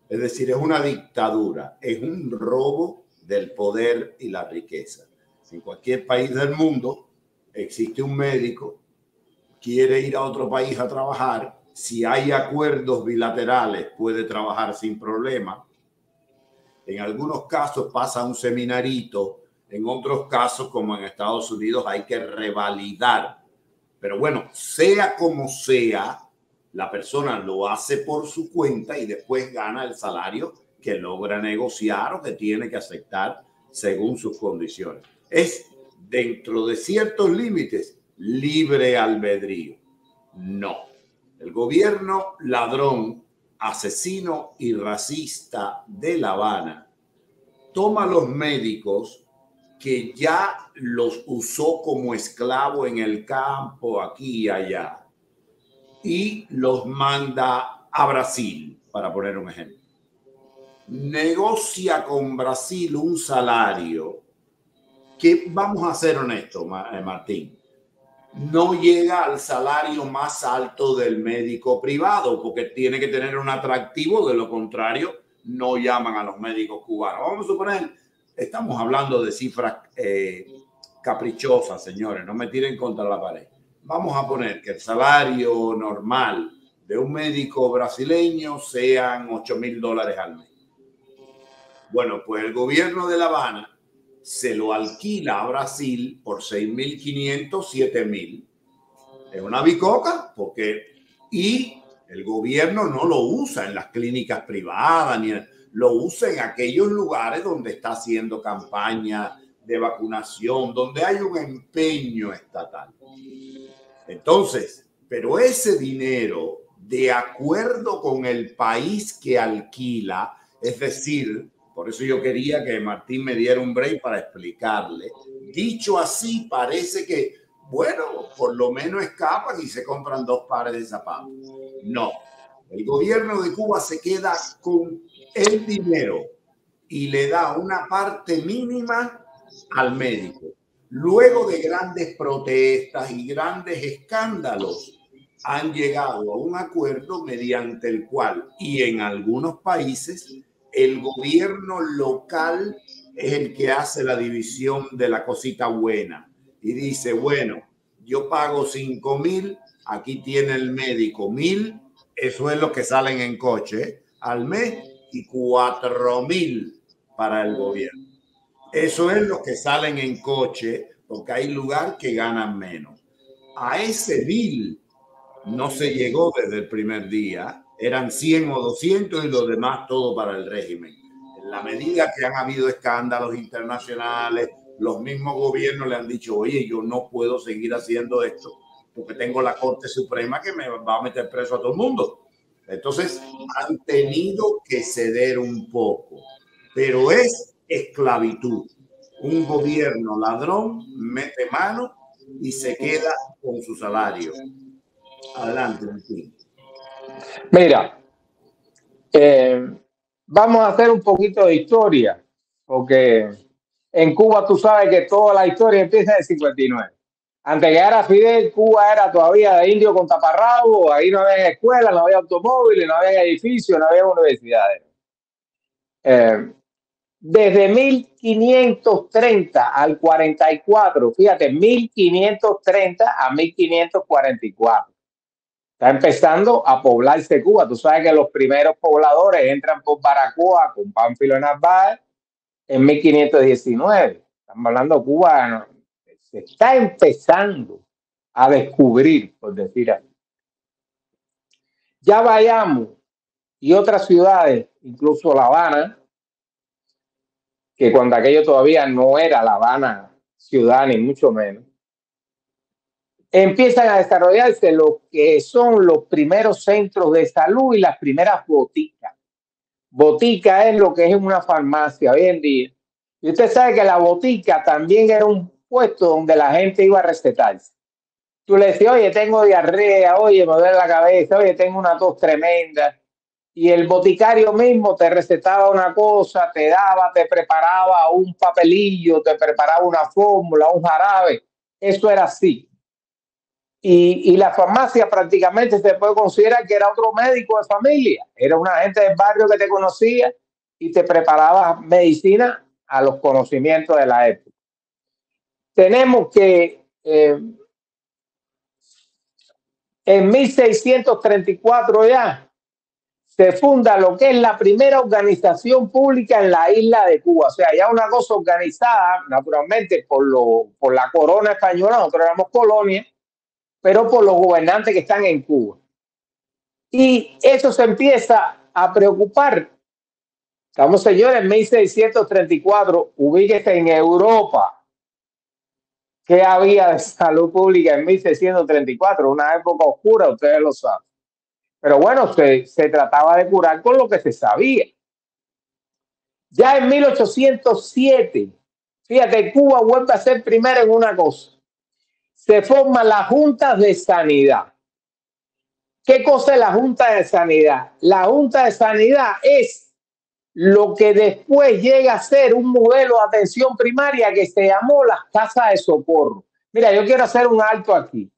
Es decir, es una dictadura, es un robo del poder y la riqueza. En cualquier país del mundo existe un médico, quiere ir a otro país a trabajar, si hay acuerdos bilaterales puede trabajar sin problema. En algunos casos pasa un seminarito En otros casos, como en Estados Unidos, hay que revalidar. Pero bueno, sea como sea, la persona lo hace por su cuenta y después gana el salario que logra negociar o que tiene que aceptar según sus condiciones. Es dentro de ciertos límites libre albedrío. No. El gobierno ladrón, asesino y racista de La Habana toma los médicos que ya los usó como esclavo en el campo, aquí y allá, y los manda a Brasil, para poner un ejemplo. Negocia con Brasil un salario que, vamos a ser honestos, Martín, no llega al salario más alto del médico privado, porque tiene que tener un atractivo, de lo contrario, no llaman a los médicos cubanos. Vamos a suponer, estamos hablando de cifras caprichosas, señores, no me tiren contra la pared. Vamos a poner que el salario normal de un médico brasileño sean $8,000 al mes. Bueno, pues el gobierno de La Habana se lo alquila a Brasil por 6,500, 7,000. Es una bicoca, y el gobierno no lo usa en las clínicas privadas, lo usa en aquellos lugares donde está haciendo campaña de vacunación, donde hay un empeño estatal. Entonces, pero ese dinero, de acuerdo con el país que alquila, es decir, por eso yo quería que Martín me diera un break para explicarle. Dicho así, parece que, bueno, por lo menos escapan y se compran 2 pares de zapatos. No, el gobierno de Cuba se queda con el dinero y le da una parte mínima al médico. Luego de grandes protestas y grandes escándalos, han llegado a un acuerdo mediante el cual, y en algunos países, el gobierno local es el que hace la división de la cosita buena y dice, bueno, yo pago 5,000, aquí tiene el médico 1,000, eso es lo que salen en coche al mes, y 4,000 para el gobierno. Eso es lo que salen en coche, porque hay lugar que ganan menos. A ese 1,000 no se llegó desde el primer día, eran 100 o 200 y lo demás todo para el régimen. En la medida que han habido escándalos internacionales, los mismos gobiernos le han dicho, oye, yo no puedo seguir haciendo esto porque tengo la Corte Suprema que me va a meter preso a todo el mundo. Entonces han tenido que ceder un poco, pero es esclavitud. Un gobierno ladrón mete mano y se queda con su salario. Adelante, Martín. Mira, vamos a hacer un poquito de historia, porque en Cuba tú sabes que toda la historia empieza en el 59. Antes que llegara Fidel, Cuba era todavía de indio con taparrabo, ahí no había escuelas, no había automóviles, no había edificios, no había universidades. Desde 1530 al 44, fíjate, 1530 a 1544. Está empezando a poblarse Cuba. Tú sabes que los primeros pobladores entran por Baracoa con Pánfilo de Narváez en 1519. Estamos hablando de Cuba, ¿no? Se está empezando a descubrir, por decir así. Ya Bayamo y otras ciudades, incluso La Habana, que cuando aquello todavía no era La Habana ciudad, ni mucho menos, empiezan a desarrollarse lo que son los primeros centros de salud y las primeras boticas. Botica es lo que es una farmacia hoy en día. Y usted sabe que la botica también era un puesto donde la gente iba a recetarse. Tú le decías, oye, tengo diarrea, oye, me duele la cabeza, oye, tengo una tos tremenda. Y el boticario mismo te recetaba una cosa, te daba, te preparaba un papelillo, te preparaba una fórmula, un jarabe. Eso era así. Y la farmacia prácticamente se puede considerar que era otro médico de familia. Era una gente del barrio que te conocía y te preparaba medicina a los conocimientos de la época. Tenemos que en 1634 ya se funda lo que es la primera organización pública en la isla de Cuba. O sea, ya una cosa organizada, naturalmente, por la corona española, nosotros éramos colonia, pero por los gobernantes que están en Cuba. Y eso se empieza a preocupar. Estamos, señores, en 1634, ubíquese en Europa. ¿Qué había de salud pública en 1634? Una época oscura, ustedes lo saben. Pero bueno, se trataba de curar con lo que se sabía. Ya en 1807, fíjate, Cuba vuelve a ser primero en una cosa. Se forman las juntas de sanidad. ¿Qué cosa es la Junta de Sanidad? La Junta de Sanidad es lo que después llega a ser un modelo de atención primaria que se llamó las casas de socorro. Mira, yo quiero hacer un alto aquí.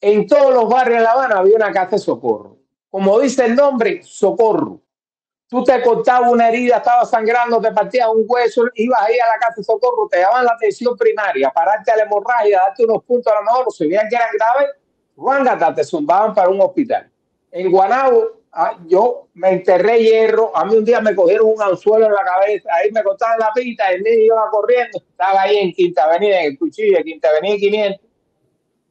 En todos los barrios de La Habana había una casa de socorro. Como dice el nombre, socorro. Tú te cortabas una herida, estaba sangrando, te partías un hueso, ibas ahí a la casa de socorro, te daban la atención primaria, pararte a la hemorragia, darte unos puntos a lo mejor, si veían que eran graves, ruangata, te zumbaban para un hospital. En Guanabo, yo me enterré hierro, a mí un día me cogieron un anzuelo en la cabeza, ahí me cortaban la pita, el niño iba corriendo, estaba ahí en Quinta Avenida, en el cuchillo de Quinta Avenida 500,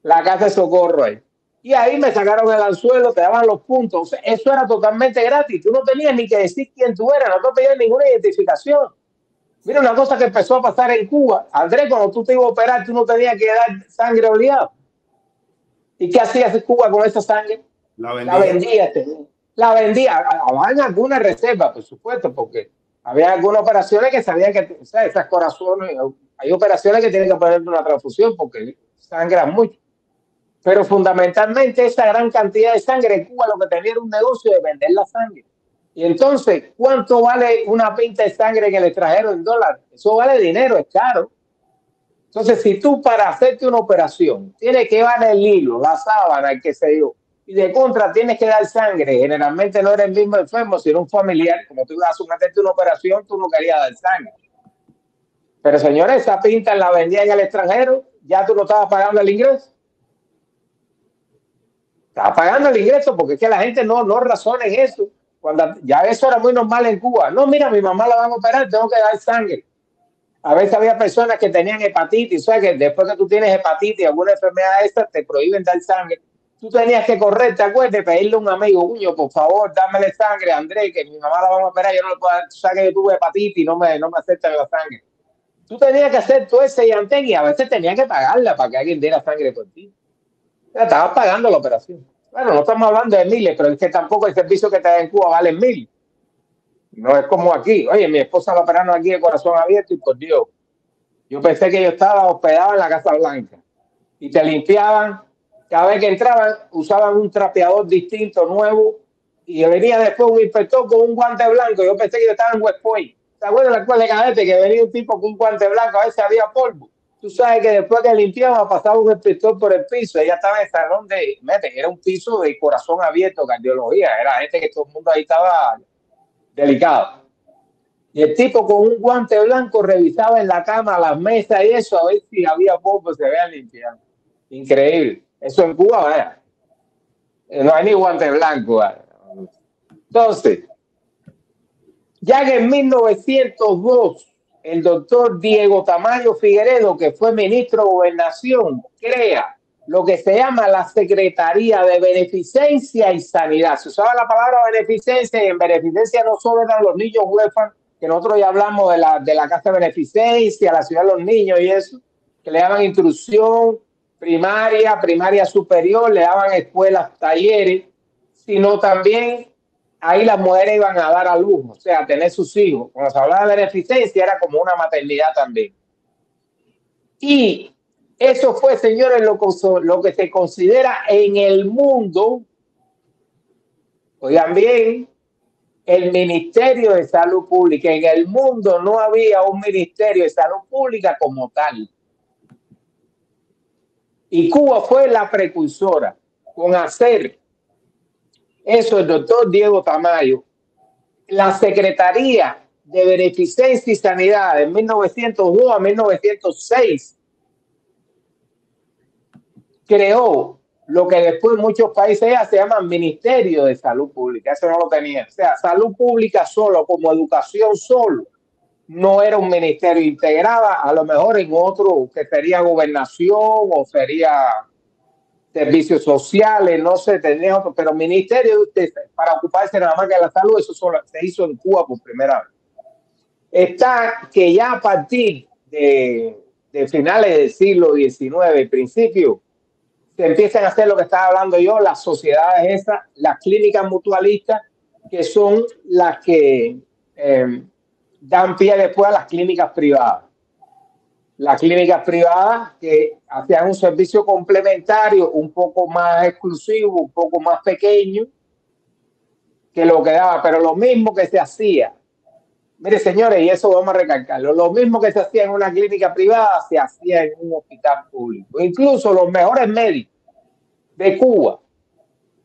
la casa de socorro ahí. Y ahí me sacaron el anzuelo, te daban los puntos. O sea, eso era totalmente gratis. Tú no tenías ni que decir quién tú eras, no te pedían ninguna identificación. Mira, una cosa que empezó a pasar en Cuba. Andrés, cuando tú te ibas a operar, tú no tenías que dar sangre obligada. ¿Y qué hacías Cuba con esa sangre? La vendía. La vendía. Había alguna reserva, por supuesto, porque había algunas operaciones que sabían que, o sea, esas corazones, hay operaciones que tienen que poner una transfusión porque sangran mucho. Pero fundamentalmente esa gran cantidad de sangre en Cuba lo que tenía era un negocio de vender la sangre. Y entonces, ¿cuánto vale una pinta de sangre que le trajeron en dólares? Eso vale dinero, es caro. Entonces, si tú para hacerte una operación tienes que llevar el hilo, la sábana, el que se dio, y de contra tienes que dar sangre, generalmente no eres el mismo enfermo, sino un familiar, como tú ibas a hacerte una operación, tú no querías dar sangre. Pero señores, esa pinta la vendía en el extranjero, ya tú no estabas pagando el ingreso. Estaba pagando el ingreso porque es que la gente no razona en eso. Cuando ya eso era muy normal en Cuba. No, mira, mi mamá la van a operar, tengo que dar sangre. A veces había personas que tenían hepatitis, o sea que después que tú tienes hepatitis, alguna enfermedad de estas, te prohíben dar sangre. Tú tenías que correr, ¿te acuerdas? Pedirle a un amigo, Uño, por favor, dámele sangre, Andrés, que mi mamá la van a operar, yo no le puedo dar, tú sabes que yo tuve hepatitis, no me aceptan la sangre. Tú tenías que hacer todo ese llantén y a veces tenías que pagarla para que alguien diera sangre por ti. Estabas pagando la operación. Bueno, no estamos hablando de miles, pero es que tampoco el servicio que te da en Cuba vale 1.000. No es como aquí. Oye, mi esposa la operaron aquí de corazón abierto y por Dios, yo pensé que yo estaba hospedado en la Casa Blanca. Y te limpiaban, cada vez que entraban, usaban un trapeador distinto, nuevo, y venía después un inspector con un guante blanco. Yo pensé que yo estaba en West Point. ¿Te acuerdas de la escuela de cadete que venía un tipo con un guante blanco? A veces había polvo. Tú sabes que después que limpiaba pasaba un inspector por el piso. Ella estaba en el salón era un piso de corazón abierto, cardiología. Era gente que todo el mundo ahí estaba delicado. Y el tipo con un guante blanco revisaba en la cama, las mesas y eso, a ver si había polvo, se vean limpiando. Increíble. Eso en Cuba, vaya. No hay ni guante blanco, vaya. Entonces, ya que en 1902 el doctor Diego Tamayo Figueredo, que fue ministro de Gobernación, crea lo que se llama la Secretaría de Beneficencia y Sanidad. Se usaba la palabra beneficencia y en beneficencia no solo eran los niños huérfanos, que nosotros ya hablamos de la Casa de Beneficencia, la Ciudad de los Niños y eso, que le daban instrucción primaria superior, le daban escuelas, talleres, sino también ahí las mujeres iban a dar a luz, o sea, a tener sus hijos. Cuando se hablaba de beneficencia era como una maternidad también. Y eso fue, señores, lo que se considera en el mundo, oigan bien, el Ministerio de Salud Pública. En el mundo no había un Ministerio de Salud Pública como tal. Y Cuba fue la precursora con hacer eso, el doctor Diego Tamayo, la Secretaría de Beneficencia y Sanidad de 1902 a 1906 creó lo que después en muchos países ya se llama Ministerio de Salud Pública. Eso no lo tenía. O sea, salud pública solo, como educación solo, no era un ministerio. Integraba a lo mejor en otro que sería gobernación o sería servicios sociales, no sé, tendría otro, pero ministerio para ocuparse nada más que de la salud, eso solo se hizo en Cuba por primera vez. Está que ya a partir de finales del siglo XIX, principio, se empiezan a hacer lo que estaba hablando yo, las sociedades esas, las clínicas mutualistas, que son las que dan pie después a las clínicas privadas. Las clínicas privadas que hacían un servicio complementario un poco más exclusivo, un poco más pequeño que lo que daba, pero lo mismo que se hacía. Mire, señores, y eso vamos a recalcarlo, lo mismo que se hacía en una clínica privada se hacía en un hospital público. Incluso los mejores médicos de Cuba,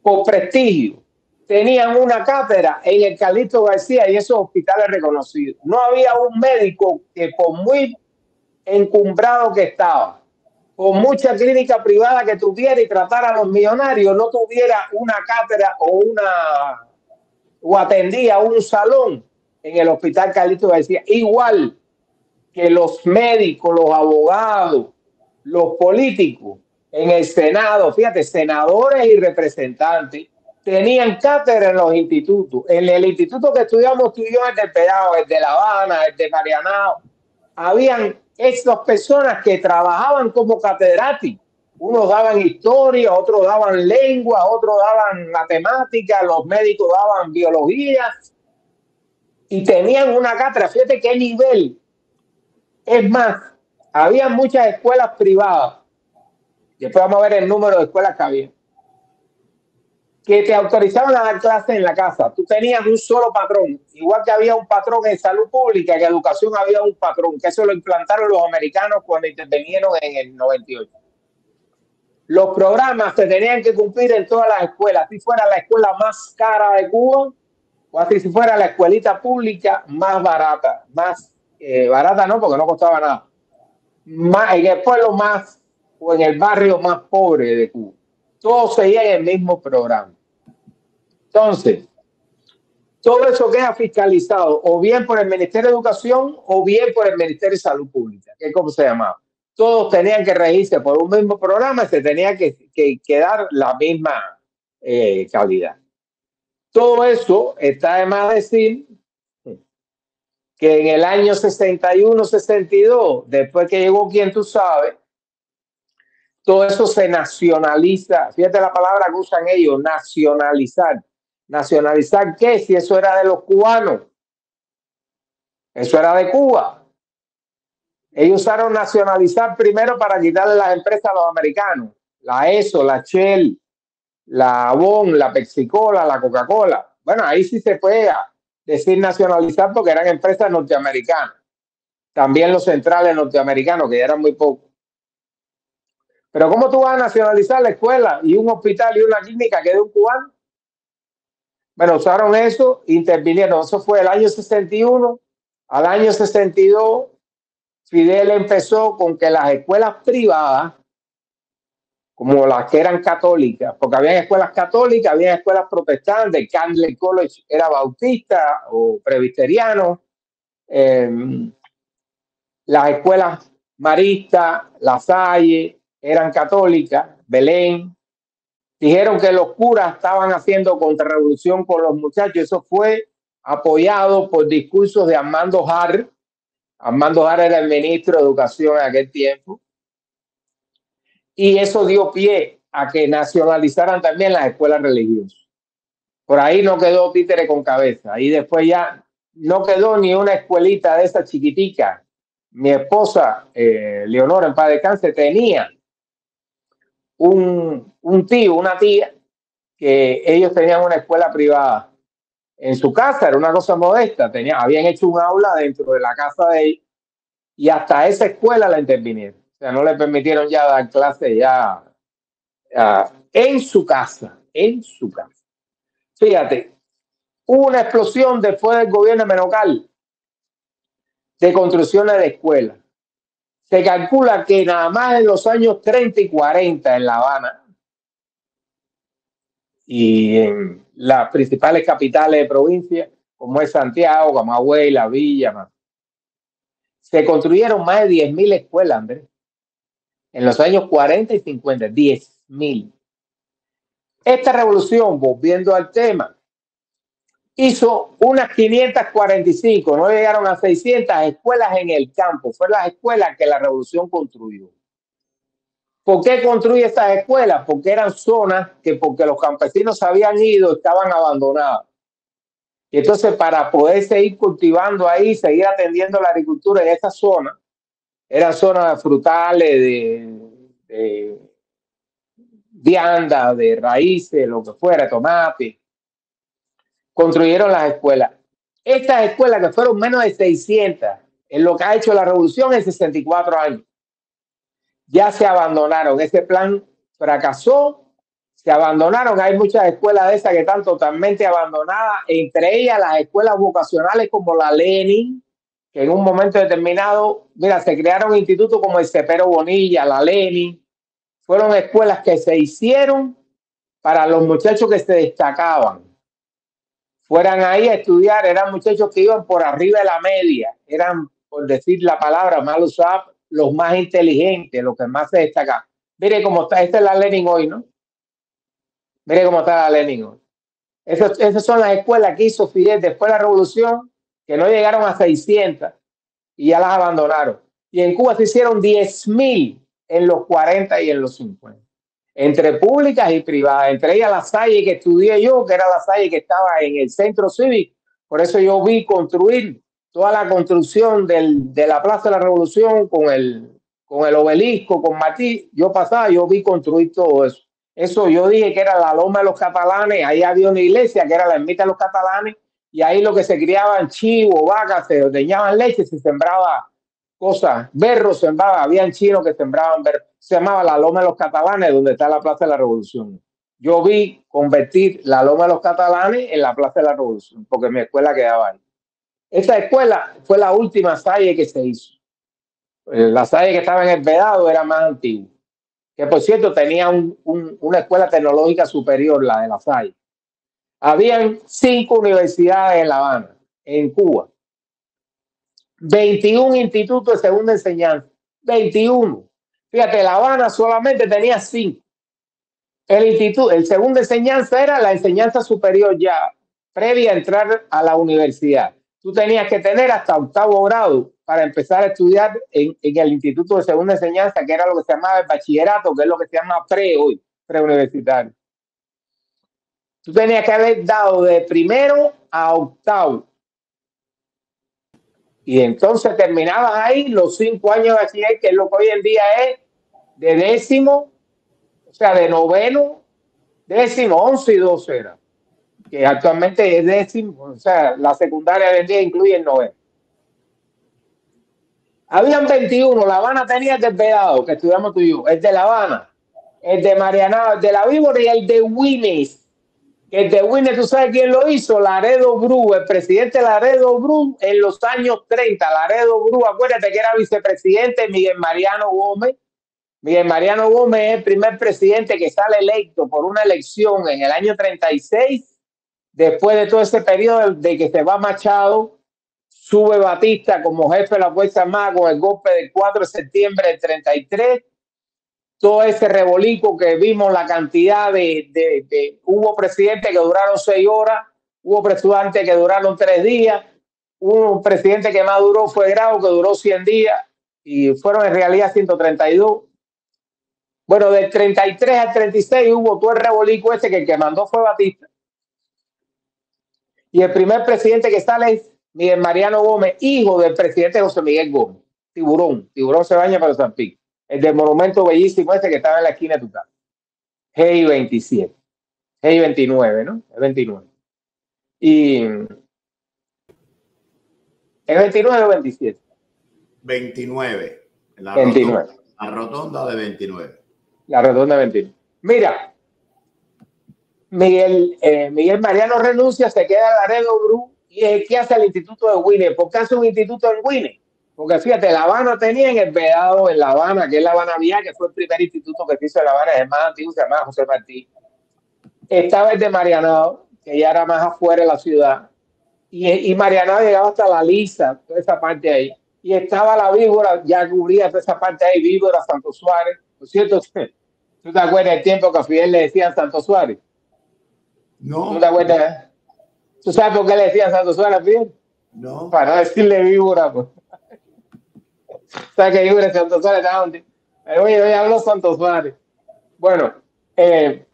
por prestigio, tenían una cátedra en el Calixto García y esos hospitales reconocidos. No había un médico que, por muy encumbrado que estaba, con mucha clínica privada que tuviera y tratara a los millonarios, no tuviera una cátedra o atendía un salón en el hospital Calixto García. Igual que los médicos, los abogados, los políticos en el Senado, fíjate, senadores y representantes, tenían cátedra en los institutos. En el instituto que estudiamos tú y yo, el de Pedao, el de La Habana, el de Marianao, habían estas personas que trabajaban como catedráticos. Unos daban historia, otros daban lengua, otros daban matemáticas, los médicos daban biología y tenían una cátedra. Fíjate qué nivel. Es más, había muchas escuelas privadas, después vamos a ver el número de escuelas que había, que te autorizaban a dar clases en la casa. Tú tenías un solo patrón, igual que había un patrón en salud pública, que en educación había un patrón, que eso lo implantaron los americanos cuando intervinieron en el 98. Los programas se tenían que cumplir en todas las escuelas, si fuera la escuela más cara de Cuba, o así si fuera la escuelita pública más barata, barata no, porque no costaba nada, en el pueblo más o en el barrio más pobre de Cuba. Todos seguían el mismo programa. Entonces, todo eso queda fiscalizado o bien por el Ministerio de Educación o bien por el Ministerio de Salud Pública, que es como se llamaba. Todos tenían que regirse por un mismo programa y se tenía que dar la misma calidad. Todo eso está de más decir que en el año 61-62, después que llegó quien tú sabes, todo eso se nacionaliza. Fíjate la palabra que usan ellos, nacionalizar. ¿Nacionalizar qué? Si eso era de los cubanos. Eso era de Cuba. Ellos usaron nacionalizar primero para quitarle las empresas a los americanos. La ESO, la Shell, la Avon, la Pepsi-Cola, la Coca-Cola. Bueno, ahí sí se puede decir nacionalizar porque eran empresas norteamericanas. También los centrales norteamericanos, que ya eran muy pocos. Pero ¿cómo tú vas a nacionalizar la escuela y un hospital y una clínica que es de un cubano? Bueno, usaron eso, intervinieron. Eso fue el año 61. Al año 62, Fidel empezó con que las escuelas privadas, como las que eran católicas, porque había escuelas católicas, había escuelas protestantes, Candler College era bautista o presbiteriano, las escuelas maristas, La Salle, eran católicas, Belén. Dijeron que los curas estaban haciendo contrarrevolución con los muchachos. Eso fue apoyado por discursos de Armando Har. Armando Har era el ministro de Educación en aquel tiempo. Y eso dio pie a que nacionalizaran también las escuelas religiosas. Por ahí no quedó títere con cabeza. Y después ya no quedó ni una escuelita de esa chiquitica. Mi esposa, Leonora, en paz descanse, tenía un tío, una tía, que ellos tenían una escuela privada en su casa, era una cosa modesta, habían hecho un aula dentro de la casa de ellos y hasta esa escuela la intervinieron. O sea, no le permitieron ya dar clases ya en su casa, Fíjate, hubo una explosión después del gobierno de Menocal de construcciones de escuelas. Se calcula que nada más en los años 30 y 40 en La Habana y en las principales capitales de provincia, como es Santiago, Camagüey, La Villa. Se construyeron más de 10.000 escuelas, Andrés, en los años 40 y 50, 10.000. Esta revolución, volviendo al tema, hizo unas 545, no llegaron a 600 escuelas en el campo. Fueron las escuelas que la revolución construyó. ¿Por qué construye estas escuelas? Porque eran zonas que, porque los campesinos se habían ido, estaban abandonadas. Y entonces, para poder seguir cultivando ahí, seguir atendiendo la agricultura en esa zona, eran zonas frutales, de vianda, de raíces, lo que fuera, tomate. Construyeron las escuelas. Estas escuelas, que fueron menos de 600, en lo que ha hecho la revolución en 64 años, ya se abandonaron. Ese plan fracasó, se abandonaron. Hay muchas escuelas de esas que están totalmente abandonadas, entre ellas las escuelas vocacionales como la Lenin, que en un momento determinado, mira, se crearon institutos como el Cepero Bonilla, la Lenin. Fueron escuelas que se hicieron para los muchachos que se destacaban. Fueran ahí a estudiar, eran muchachos que iban por arriba de la media, eran, por decir la palabra mal usada, los más inteligentes, los que más se destacan. Mire cómo está, esta es la Lenin hoy, ¿no? Mire cómo está la Lenin hoy. Esas son las escuelas que hizo Fidel después de la revolución, que no llegaron a 600 y ya las abandonaron. Y en Cuba se hicieron 10.000 en los 40 y en los 50. Entre públicas y privadas, entre ellas la Salle que estudié yo, que era la Salle que estaba en el centro cívico. Por eso yo vi construir toda la construcción de la Plaza de la Revolución con el obelisco, con Martí. Yo pasaba, yo vi construir todo eso. Eso yo dije que era la Loma de los Catalanes, ahí había una iglesia que era la ermita de los catalanes, y ahí lo que se criaban chivos, vacas, se ordeñaban leche, se sembraba cosas, berros sembraba, habían chinos que sembraban berros. Se llamaba la Loma de los Catalanes, donde está la Plaza de la Revolución. Yo vi convertir la Loma de los Catalanes en la Plaza de la Revolución, porque mi escuela quedaba ahí. Esta escuela fue la última Salle que se hizo. La Salle que estaba en el Vedado era más antigua, que por cierto tenía una escuela tecnológica superior, la de la Salle. Habían 5 universidades en La Habana, en Cuba. 21 institutos de segunda enseñanza. 21. Fíjate, La Habana solamente tenía 5. El segunda enseñanza era la enseñanza superior ya, previa a entrar a la universidad. Tú tenías que tener hasta 8º grado para empezar a estudiar en el instituto de segunda enseñanza, que era lo que se llamaba el bachillerato, que es lo que se llama hoy, preuniversitario. Tú tenías que haber dado de primero a 8º. Y entonces terminabas ahí los 5 años de bachiller, que es lo que hoy en día es de 10º, o sea, de 9º, 10º, 11 y 12 era. Que actualmente es 10º, o sea, la secundaria de hoy en día incluye el 9º. Habían 21, La Habana tenía el del Vedado, que estudiamos tú y yo, el de La Habana, el de Marianao, el de La Víbora y el de Winnes. El de Winnes, ¿tú sabes quién lo hizo? Laredo Bru, el presidente Laredo Bru en los años 30. Laredo Bru, acuérdate que era vicepresidente Miguel Mariano Gómez. Miguel Mariano Gómez es el primer presidente que sale electo por una elección en el año 36, después de todo ese periodo de que se va Machado, sube Batista como jefe de la Fuerza Armada con el golpe del 4 de septiembre del 33. Todo ese rebolico que vimos, la cantidad hubo presidentes que duraron 6 horas, hubo presidentes que duraron 3 días, hubo un presidente que más duró fue Grau, que duró 100 días, y fueron en realidad 132. Bueno, del 33 al 36 hubo todo el rebolico ese, que el que mandó fue Batista. Y el primer presidente que sale es Miguel Mariano Gómez, hijo del presidente José Miguel Gómez. Tiburón se baña para San Pico. El del monumento bellísimo ese que estaba en la esquina de tu casa. GI 27. GI 29, ¿no? El 29. Y ¿el 29 o 27? 29. La 29. La rotonda de 29. La rotonda de 29. Mira, Miguel Mariano renuncia, se queda Laredo Bru y es el que hace el instituto de Winnes. ¿Por qué hace un instituto en Winnes? Porque fíjate, La Habana tenía en el Vedado, en La Habana, que es La Habana Vieja, que fue el primer instituto que se hizo en La Habana, es el más antiguo, se llama José Martí. estaba el de Marianao, que ya era más afuera de la ciudad, y Marianao llegaba hasta La Lisa, toda esa parte ahí, y estaba la Víbora, ya cubría toda esa parte ahí, Víbora, Santo Suárez. Por cierto, ¿tú te acuerdas del tiempo que a Fidel le decían Santo Suárez? ¿Tú te No, acuerdas? ¿Tú sabes por qué le decían Santo Suárez a Fidel? no. Para no decirle Víbora, pues. ¿Sabes que Víbora y Santo Suárez está donde? Pero oye, hoy hablo Santo Suárez. Bueno, eh,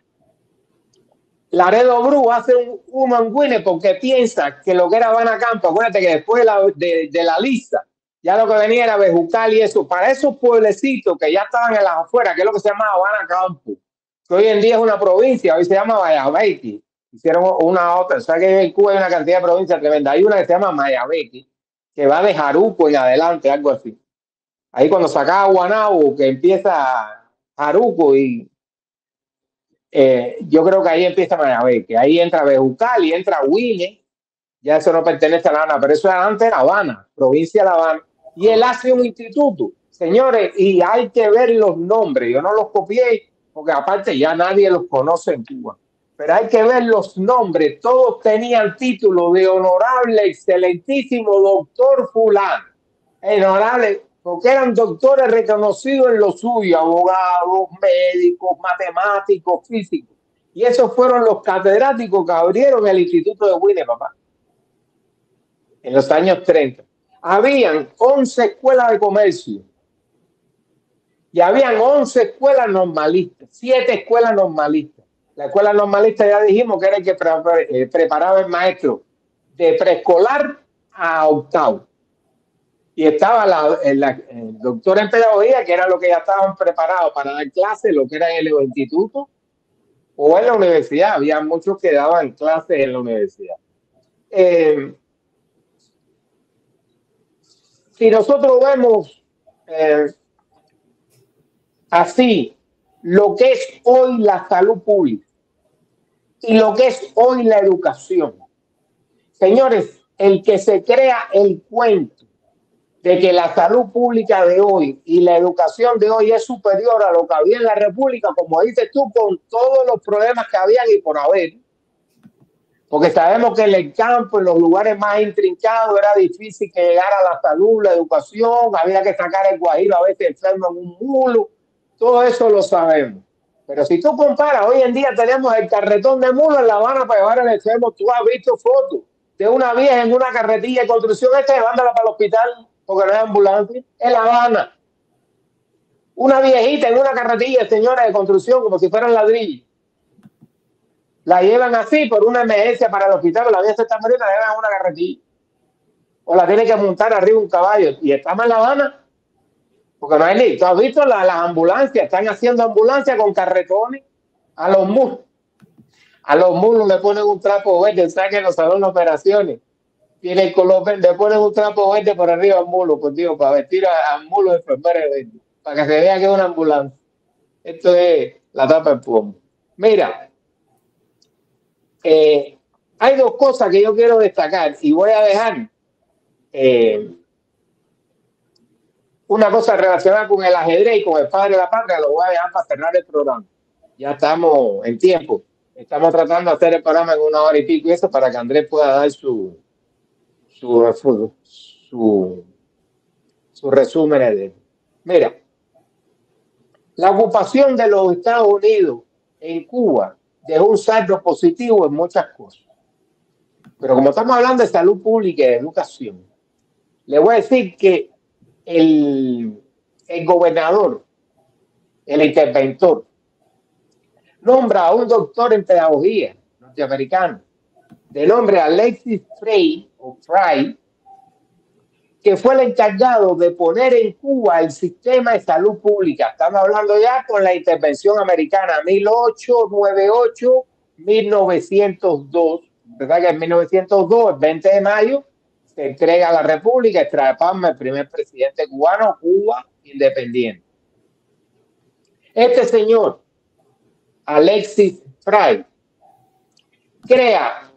Laredo Bru hace un manguine porque piensa que lo que era Habana Campo, acuérdate que después de la lista, ya lo que venía era Bejucal y eso, para esos pueblecitos que ya estaban en las afueras, que es lo que se llama Habana Campo, que hoy en día es una provincia, hoy se llama Mayabeque, hicieron una otra, o sea que en Cuba hay una cantidad de provincias tremenda, hay una que se llama Mayabeque, que va de Jaruco en adelante, algo así. Ahí cuando sacaba Guanabo, que empieza Jaruco y yo creo que ahí empieza Mayabé, que ahí entra Bejucal y entra Huile, ya eso no pertenece a La Habana, pero eso era antes de La Habana, provincia de La Habana, y él hace un instituto, señores, y hay que ver los nombres, yo no los copié, porque aparte ya nadie los conoce en Cuba, pero hay que ver los nombres, todos tenían título de honorable, excelentísimo doctor fulano, honorable, porque eran doctores reconocidos en lo suyo, abogados, médicos, matemáticos, físicos. Y esos fueron los catedráticos que abrieron el Instituto de Huile, papá, en los años 30. Habían 11 escuelas de comercio y habían 11 escuelas normalistas, 7 escuelas normalistas. La escuela normalista ya dijimos que era el que preparaba el maestro de preescolar a octavo. Y estaba el doctor en pedagogía, que era lo que ya estaban preparados para dar clases, lo que era en el instituto o en la universidad. Había muchos que daban clases en la universidad. Si nosotros vemos así lo que es hoy la salud pública y lo que es hoy la educación, señores, el que se crea el cuento de que la salud pública de hoy y la educación de hoy es superior a lo que había en la República, como dices tú, con todos los problemas que habían y por haber, porque sabemos que en el campo, en los lugares más intrincados, era difícil que llegara la salud, la educación, había que sacar el guajiro a veces enfermo en un mulo, todo eso lo sabemos. Pero si tú comparas, hoy en día tenemos el carretón de mulo en La Habana para llevar al enfermo. Tú has visto fotos de una vieja en una carretilla de construcción llevándola para el hospital porque no hay ambulancia. En La Habana. Una viejita en una carretilla, señora, de construcción, como si fueran ladrillos. La llevan así por una emergencia para el hospital, pero la vieja se está muriendo, la llevan en una carretilla. O la tiene que montar arriba un caballo. Y estamos en La Habana porque no hay ni. ¿Tú has visto las ambulancias? Están haciendo ambulancias con carretones a los mulos. A los mulos le ponen un trapo verde, ¿sabes que los salones de operaciones tiene el color verde? Le ponen un trapo verde por arriba al mulo, pues digo, para vestir al mulo de enfermera verde, para que se vea que es una ambulancia. Esto es la tapa del pomo. Mira, hay dos cosas que yo quiero destacar y voy a dejar una cosa relacionada con el ajedrez y con el padre de la patria, lo voy a dejar para cerrar el programa. Ya estamos en tiempo. Estamos tratando de hacer el programa en 1 hora y pico y eso para que Andrés pueda dar su resumen. Mira, la ocupación de los Estados Unidos en Cuba dejó un saldo positivo en muchas cosas. Pero como estamos hablando de salud pública y de educación, le voy a decir que el gobernador, el interventor, nombra a un doctor en pedagogía norteamericano de nombre Alexis Frey, que fue el encargado de poner en Cuba el sistema de salud pública. Estamos hablando ya con la intervención americana, 1898, 1902. ¿Verdad que en 1902, el 20 de mayo, se entrega a la República Estrada Palma, el primer presidente cubano, Cuba independiente? Este señor, Alexis Frey, crea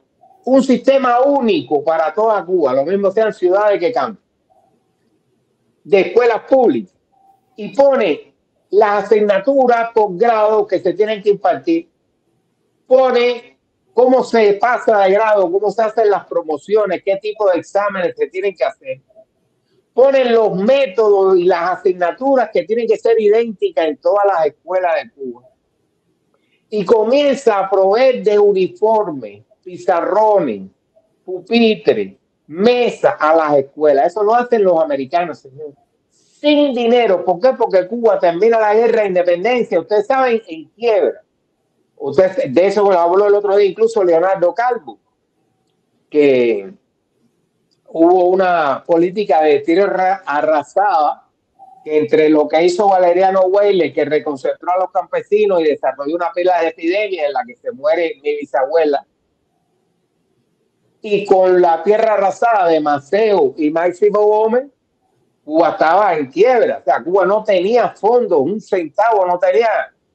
un sistema único para toda Cuba, lo mismo sean ciudades que campos, de escuelas públicas, y pone las asignaturas por grado que se tienen que impartir pone cómo se pasa de grado, cómo se hacen las promociones, qué tipo de exámenes se tienen que hacer. Ponen los métodos y las asignaturas que tienen que ser idénticas en todas las escuelas de Cuba. Y comienza a proveer de uniformes, pizarrones, pupitres, mesas a las escuelas. Eso lo hacen los americanos, señor. Sin dinero. ¿Por qué? Porque Cuba termina la guerra de independencia, ustedes saben, en quiebra. Ustedes, de eso lo habló el otro día incluso Leonardo Calvo, que hubo una política de tierra arrasada que entre lo que hizo Valeriano Weile, que reconcentró a los campesinos y desarrolló una pila de epidemias en la que se muere mi bisabuela, y con la tierra arrasada de Maceo y Máximo Gómez, Cuba estaba en quiebra. O sea, Cuba no tenía fondos, un centavo no tenía.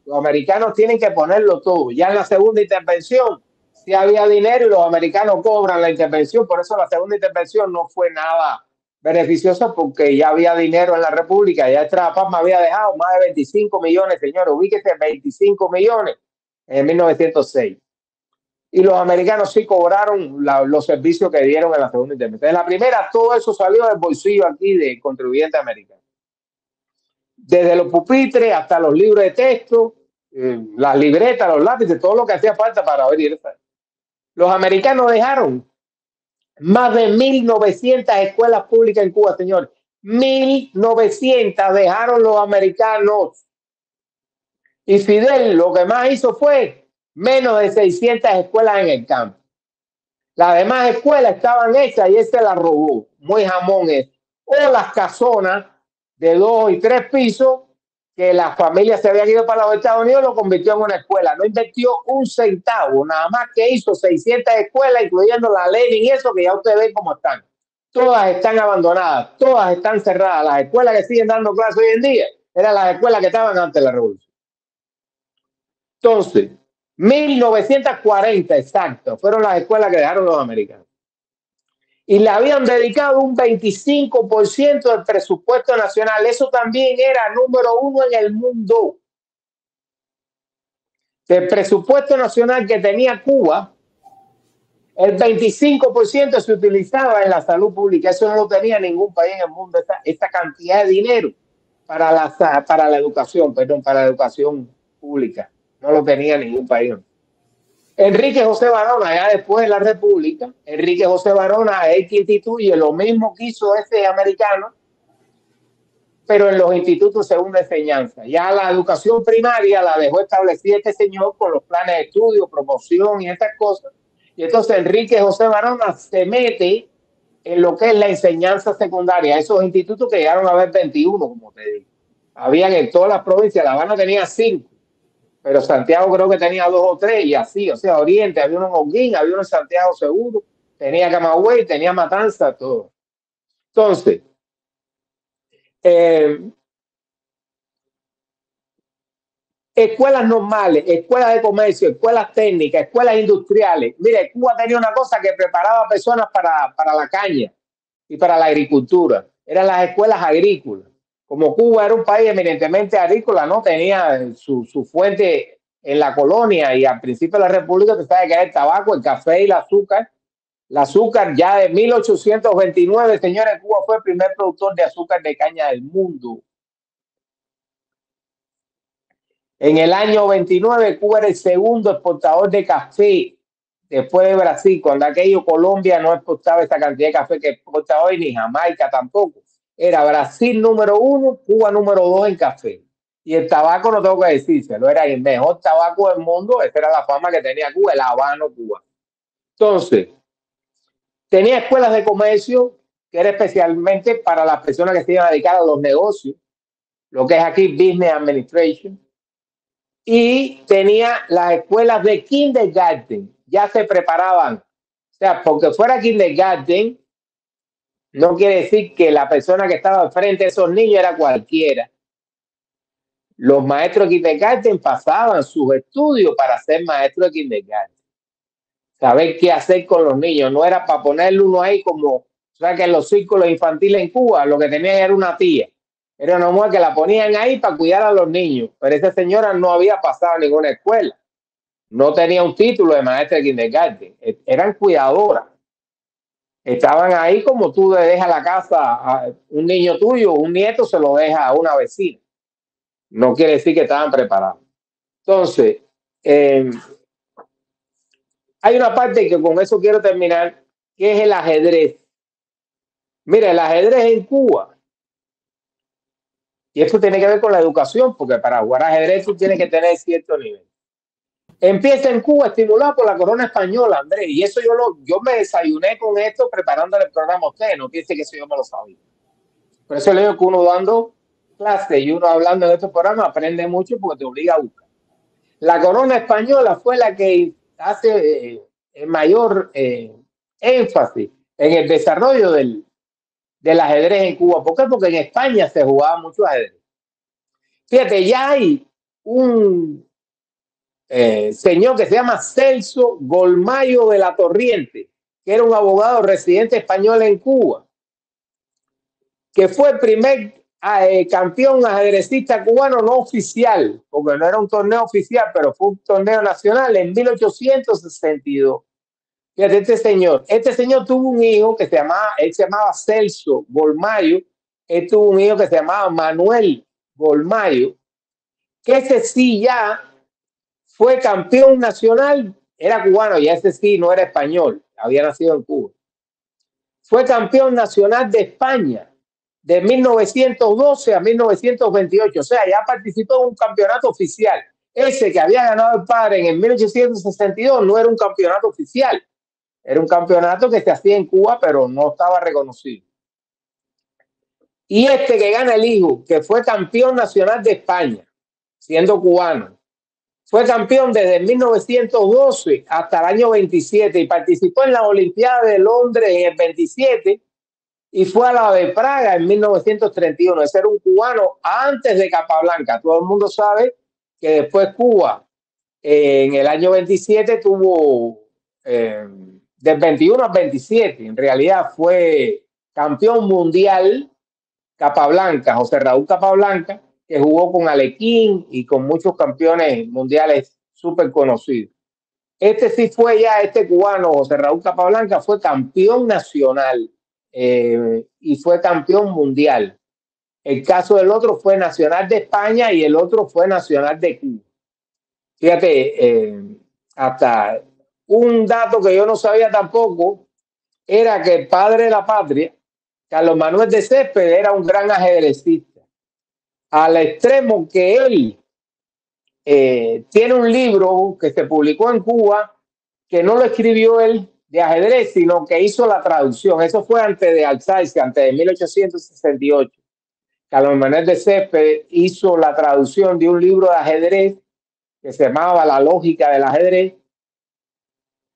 Los americanos tienen que ponerlo todo. Ya en la segunda intervención, sí había dinero y los americanos cobran la intervención. Por eso la segunda intervención no fue nada beneficiosa, porque ya había dinero en la República. Ya Estrada Paz me había dejado más de 25 millones, señores. Ubíquese, 25 millones en 1906. Y los americanos sí cobraron los servicios que dieron en la segunda intervención. En la primera, todo eso salió del bolsillo aquí de contribuyentes americanos. Desde los pupitres hasta los libros de texto, las libretas, los lápices, todo lo que hacía falta para abrir. Los americanos dejaron más de 1.900 escuelas públicas en Cuba, señor. 1.900 dejaron los americanos. Y Fidel lo que más hizo fue menos de 600 escuelas en el campo. Las demás escuelas estaban hechas y este la robó. Muy jamón es. O las casonas de 2 y 3 pisos que las familias se habían ido para los Estados Unidos, lo convirtió en una escuela. No invirtió un centavo, nada más que hizo 600 escuelas, incluyendo la Lenin y eso, que ya ustedes ven cómo están. Todas están abandonadas, todas están cerradas. Las escuelas que siguen dando clases hoy en día eran las escuelas que estaban antes de la revolución. Entonces, 1940 exacto, fueron las escuelas que dejaron los americanos. Y le habían dedicado un 25% del presupuesto nacional. Eso también era número 1 en el mundo. Del presupuesto nacional que tenía Cuba, el 25% se utilizaba en la salud pública. Eso no lo tenía ningún país en el mundo, esta cantidad de dinero para la educación, perdón, para la educación pública. No lo tenía ningún país. Enrique José Varona, ya después de la República, Enrique José Varona es quien instituye lo mismo que hizo ese americano, pero en los institutos de segunda enseñanza. Ya la educación primaria la dejó establecida este señor con los planes de estudio, promoción y estas cosas. Y entonces Enrique José Varona se mete en lo que es la enseñanza secundaria, esos institutos que llegaron a haber 21, como te digo. Habían en todas las provincias, La Habana tenía 5. Pero Santiago creo que tenía 2 o 3 y así, o sea, Oriente, había uno en Holguín, había uno en Santiago Seguro, tenía Camagüey, tenía Matanza, todo. Entonces, escuelas normales, escuelas de comercio, escuelas técnicas, escuelas industriales. Mire, Cuba tenía una cosa que preparaba personas para la caña y para la agricultura. Eran las escuelas agrícolas. Como Cuba era un país eminentemente agrícola, no tenía su fuente en la colonia y al principio de la República, usted sabe que era el tabaco, el café y el azúcar. El azúcar ya de 1829, señores, Cuba fue el primer productor de azúcar de caña del mundo. En el año 29, Cuba era el segundo exportador de café después de Brasil. Cuando aquello Colombia no exportaba esa cantidad de café que exporta hoy, ni Jamaica tampoco. Era Brasil número 1, Cuba número 2 en café. Y el tabaco no tengo que decírselo, era el mejor tabaco del mundo. Esa era la fama que tenía Cuba, el habano Cuba. Entonces, tenía escuelas de comercio que era especialmente para las personas que se iban a dedicar a los negocios, lo que es aquí Business Administration. Y tenía las escuelas de kindergarten, ya se preparaban. O sea, porque fuera kindergarten, no quiere decir que la persona que estaba al frente de esos niños era cualquiera. Los maestros de kindergarten pasaban sus estudios para ser maestros de kindergarten. Saber qué hacer con los niños. No era para ponerle uno ahí como, o sea, que en los círculos infantiles en Cuba lo que tenían era una tía. Era una mujer que la ponían ahí para cuidar a los niños. Pero esa señora no había pasado ninguna escuela. no tenía un título de maestra de kindergarten, eran cuidadoras. Estaban ahí como tú le dejas la casa a un niño tuyo, un nieto se lo deja a una vecina. No quiere decir que estaban preparados. Entonces, hay una parte que con eso quiero terminar, que es el ajedrez. Mira, el ajedrez en Cuba, y esto tiene que ver con la educación, porque para jugar ajedrez tú tienes que tener cierto nivel. Empieza en Cuba estimulado por la corona española, Andrés, y eso yo me desayuné con esto preparando el programa a usted, no piense que eso yo me lo sabía. Por eso le digo que uno dando clases y uno hablando de estos programas aprende mucho porque te obliga a buscar. La corona española fue la que hace mayor énfasis en el desarrollo del ajedrez en Cuba. ¿Por qué? Porque en España se jugaba mucho ajedrez. Fíjate, ya hay un señor que se llama Celso Golmayo de la Torriente, que era un abogado residente español en Cuba, que fue el primer campeón ajedrecista cubano no oficial, porque no era un torneo oficial, pero fue un torneo nacional en 1862. Fíjate, este señor tuvo un hijo que él se llamaba Celso Golmayo, él tuvo un hijo que se llamaba Manuel Golmayo, que ese sí ya fue campeón nacional, era cubano, y ese sí no era español, había nacido en Cuba. Fue campeón nacional de España de 1912 a 1928, o sea, ya participó en un campeonato oficial. Ese que había ganado el padre en el 1862 no era un campeonato oficial, era un campeonato que se hacía en Cuba, pero no estaba reconocido. Y este que gana el hijo, que fue campeón nacional de España, siendo cubano, fue campeón desde 1912 hasta el año 27 y participó en la Olimpiada de Londres en el 27 y fue a la de Praga en 1931. Ese era un cubano antes de Capablanca. Todo el mundo sabe que después Cuba en el año 27 tuvo del 21 al 27. En realidad fue campeón mundial Capablanca, José Raúl Capablanca, que jugó con Alequín y con muchos campeones mundiales súper conocidos. Este sí fue ya, este cubano, José Raúl Capablanca, fue campeón nacional y fue campeón mundial. El caso del otro fue nacional de España y el otro fue nacional de Cuba. Fíjate, hasta un dato que yo no sabía tampoco era que el padre de la patria, Carlos Manuel de Céspedes, era un gran ajedrecista, al extremo que él tiene un libro que se publicó en Cuba, que no lo escribió él de ajedrez, sino que hizo la traducción. Eso fue antes de alzarse, antes de 1868. Carlos Manuel de Céspedes hizo la traducción de un libro de ajedrez que se llamaba La lógica del ajedrez.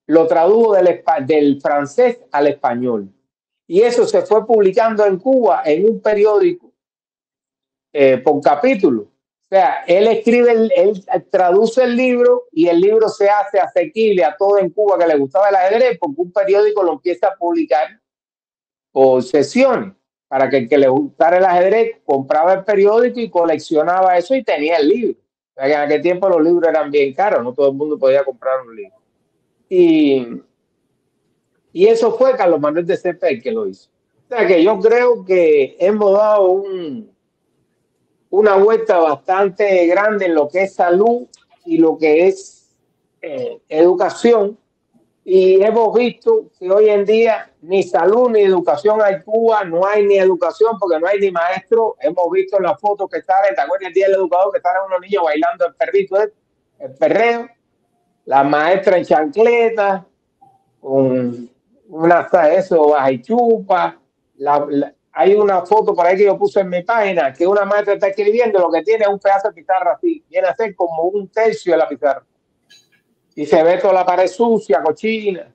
Lo tradujo del francés al español. Y eso se fue publicando en Cuba en un periódico por capítulo. O sea, él él traduce el libro y el libro se hace asequible a todo en Cuba que le gustaba el ajedrez, porque un periódico lo empieza a publicar por sesiones, para que el que le gustara el ajedrez compraba el periódico y coleccionaba eso y tenía el libro. O sea, que en aquel tiempo los libros eran bien caros, no todo el mundo podía comprar un libro. Y eso fue Carlos Manuel de Céspedes el que lo hizo. O sea, que yo creo que hemos dado una vuelta bastante grande en lo que es salud y lo que es educación, y hemos visto que hoy en día ni salud ni educación hay en Cuba, no hay ni educación porque no hay ni maestro. Hemos visto en las fotos que salen, ¿te acuerdas el día del educador que salen unos niños bailando el perrito, el perreo? La maestra en chancleta, con una eso, baja y chupa. Hay una foto por ahí que yo puse en mi página que una maestra está escribiendo, lo que tiene es un pedazo de pizarra así, viene a ser como un tercio de la pizarra. Y se ve toda la pared sucia, cochina.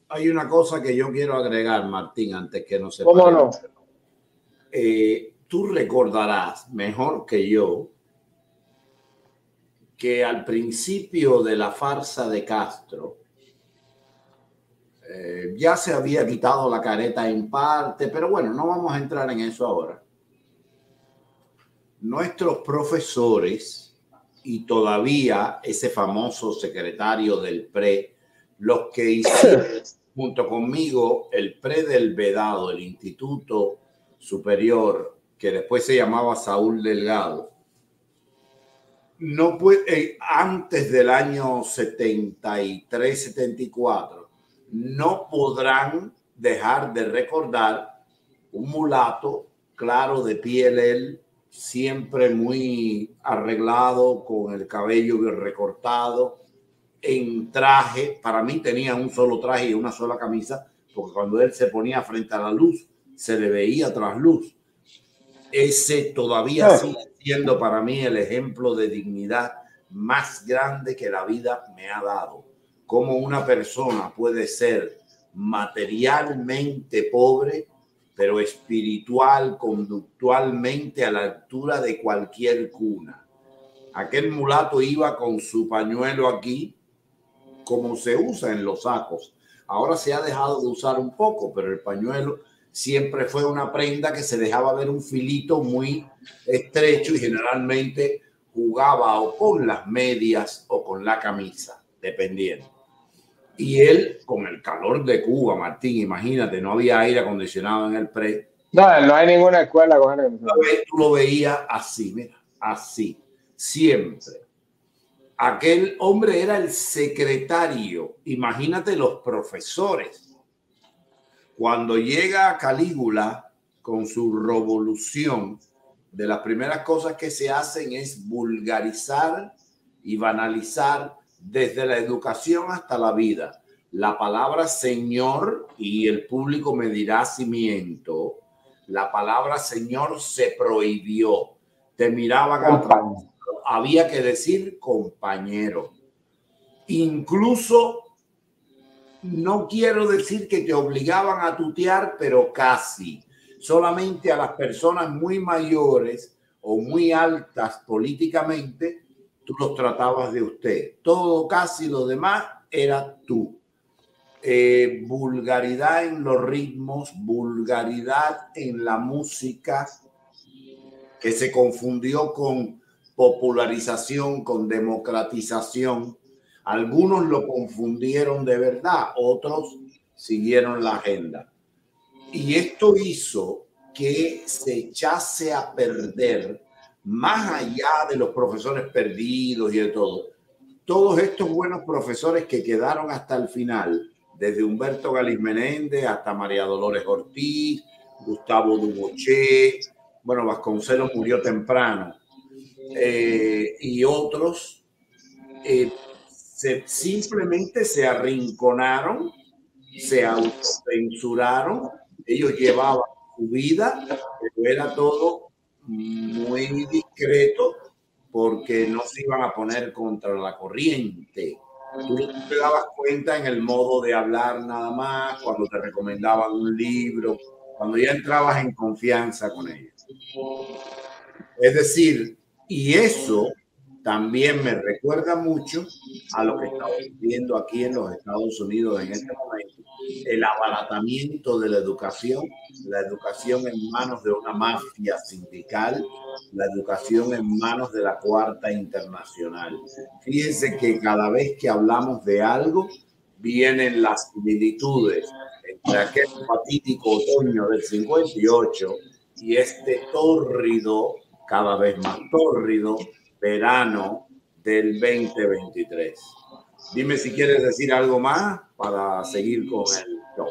Hay una cosa que yo quiero agregar, Martín, antes que no se ¿Cómo pare. no? Tú recordarás mejor que yo que al principio de la farsa de Castro ya se había quitado la careta en parte, pero bueno, no vamos a entrar en eso ahora. Nuestros profesores y todavía ese famoso secretario del PRE, los que hicieron junto conmigo el PRE del Vedado, el Instituto Superior, que después se llamaba Saúl Delgado, no puede, antes del año 73, 74, no podrán dejar de recordar un mulato claro de piel, él siempre muy arreglado, con el cabello bien recortado, en traje. Para mí tenía un solo traje y una sola camisa, porque cuando él se ponía frente a la luz se le veía trasluz. Ese todavía sigue siendo para mí el ejemplo de dignidad más grande que la vida me ha dado. Cómo una persona puede ser materialmente pobre, pero espiritual, conductualmente a la altura de cualquier cuna. Aquel mulato iba con su pañuelo aquí, como se usa en los sacos. Ahora se ha dejado de usar un poco, pero el pañuelo siempre fue una prenda que se dejaba ver un filito muy estrecho y generalmente jugaba o con las medias o con la camisa, dependiendo. Y él, con el calor de Cuba, Martín, imagínate, no había aire acondicionado en el PRE. No, no hay ninguna escuela con aire acondicionado. Tú lo veías así, mira, así, siempre. Aquel hombre era el secretario. Imagínate los profesores. Cuando llega Calígula con su revolución, de las primeras cosas que se hacen es vulgarizar y banalizar desde la educación hasta la vida la palabra señor, y el público me dirá si miento. La palabra señor se prohibió. Te miraban atrás. Había que decir compañero. Incluso, no quiero decir que te obligaban a tutear, pero casi. Solamente a las personas muy mayores o muy altas políticamente, tú los tratabas de usted. Todo, casi lo demás era tú. Vulgaridad en los ritmos, vulgaridad en la música, que se confundió con popularización, con democratización. Algunos lo confundieron de verdad, otros siguieron la agenda. Y esto hizo que se echase a perder, más allá de los profesores perdidos y de todo, todos estos buenos profesores que quedaron hasta el final, desde Humberto Galiz Menéndez hasta María Dolores Ortiz, Gustavo Duboché, bueno, Vasconcelos murió temprano, y otros, simplemente se arrinconaron, se autocensuraron. Ellos llevaban su vida, pero era todo muy discreto porque no se iban a poner contra la corriente. Tú te dabas cuenta en el modo de hablar nada más, cuando te recomendaban un libro, cuando ya entrabas en confianza con ellos. Es decir, y eso también me recuerda mucho a lo que estamos viendo aquí en los Estados Unidos en este momento, el abaratamiento de la educación en manos de una mafia sindical, la educación en manos de la Cuarta Internacional. Fíjense que cada vez que hablamos de algo, vienen las similitudes entre aquel fatídico otoño del 58 y este tórrido, cada vez más tórrido, verano del 2023. Dime si quieres decir algo más para seguir con el show.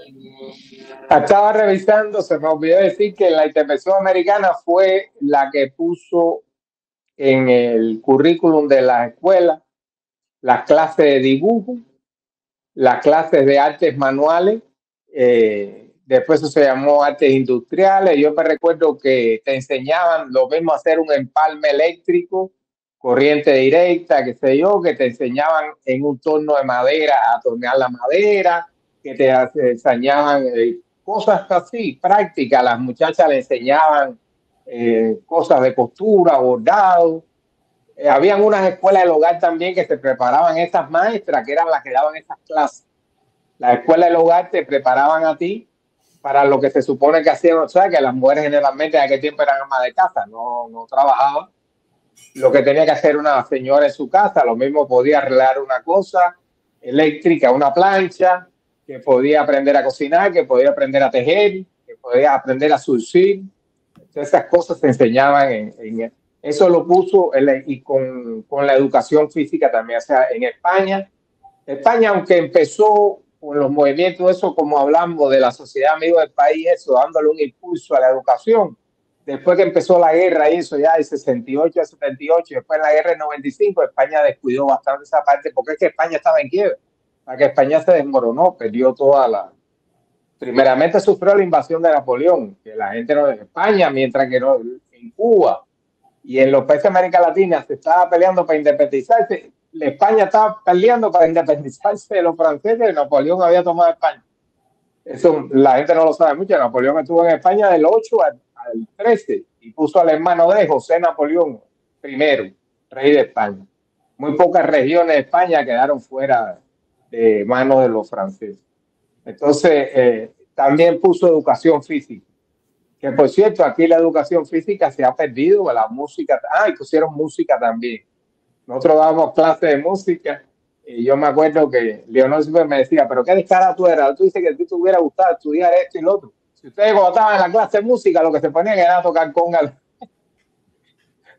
Estaba revisando, se me olvidó decir que la intervención americana fue la que puso en el currículum de la escuela las clases de dibujo, las clases de artes manuales, después eso se llamó artes industriales. Yo me recuerdo que te enseñaban lo mismo a hacer un empalme eléctrico, corriente directa, qué sé yo, que te enseñaban en un torno de madera a tornear la madera, que te enseñaban cosas así, prácticas. Las muchachas le enseñaban cosas de costura, bordado. Habían unas escuelas del hogar también que se preparaban esas maestras, que eran las que daban esas clases. La escuela del hogar te preparaban a ti para lo que se supone que hacían, o sea, que las mujeres generalmente en aquel tiempo eran amas de casa, no trabajaban. lo que tenía que hacer una señora en su casa, lo mismo podía arreglar una cosa eléctrica, una plancha, que podía aprender a cocinar, que podía aprender a tejer, que podía aprender a surcir. Entonces, esas cosas se enseñaban eso lo puso y con la educación física también. O sea, en España, aunque empezó con los movimientos, eso como hablamos de la Sociedad Amigos del País, eso dándole un impulso a la educación. Después que empezó la guerra, eso ya de 68 a 78, después la guerra del 95, España descuidó bastante esa parte, porque es que España estaba en quiebra. Para que España se desmoronó, perdió toda la... Primeramente sufrió la invasión de Napoleón, que la gente no de España, mientras que no, en Cuba y en los países de América Latina se estaba peleando para independizarse. España estaba peleando para independizarse de los franceses y Napoleón había tomado España. Eso la gente no lo sabe mucho. Napoleón estuvo en España del 8 al 13 y puso al hermano de José Napoleón I, rey de España. Muy pocas regiones de España quedaron fuera de manos de los franceses. Entonces, también puso educación física. Que por cierto, aquí la educación física se ha perdido, la música, y pusieron música también. Nosotros dábamos clases de música y yo me acuerdo que Leonor siempre me decía, pero qué descarado tú eras, tú dices que a ti te hubiera gustado estudiar esto y lo otro. Si ustedes cuando estaban en la clase de música, lo que se ponían era tocar conga.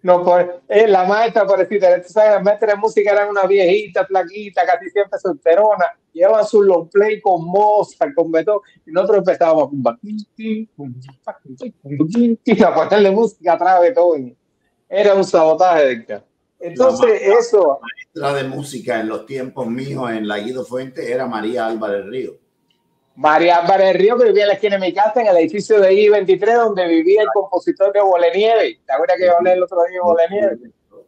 No, pues, la maestra, pobrecita, la maestra de música eran una viejita, flaquita, casi siempre solterona, llevaban su long play con Mozart, con Beethoven, y nosotros empezábamos a ponerle música atrás de Beethoven. Era un sabotaje del caso. Entonces, eso... La maestra de música en los tiempos míos en la Guido Fuentes era María Álvarez Río. María Álvarez Río, que vivía en la esquina de mi casa, en el edificio de I-23, donde vivía el compositor de Bolenieve. ¿Te acuerdas que yo hablé el otro día de Bolenieve?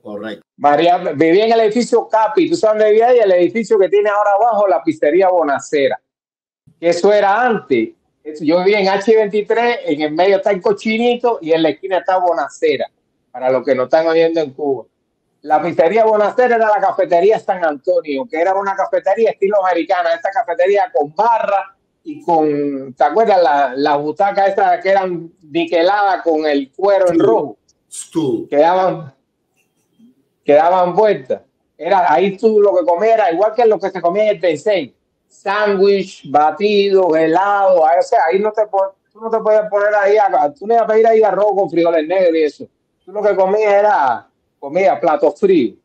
Correcto. María vivía en el edificio Capi. ¿Tú sabes dónde vivía ahí? El edificio que tiene ahora abajo la pizzería Bonacera. Que eso era antes. Yo vivía en H23, en el medio está el Cochinito y en la esquina está Bonacera, para los que no están oyendo en Cuba. La pizzería Bonacera era la cafetería San Antonio, que era una cafetería estilo americana, esta cafetería con barra y con, ¿te acuerdas? La butaca esa que eran niqueladas con el cuero en rojo. Quedaban vueltas. Ahí tú lo que comías era igual que lo que se comía en el Tencent. Sándwich, batido, helado. O sea, ahí tú no te podías poner ahí, tú no ibas a pedir ahí arroz con frijoles negros y eso. Tú lo que comías era platos fríos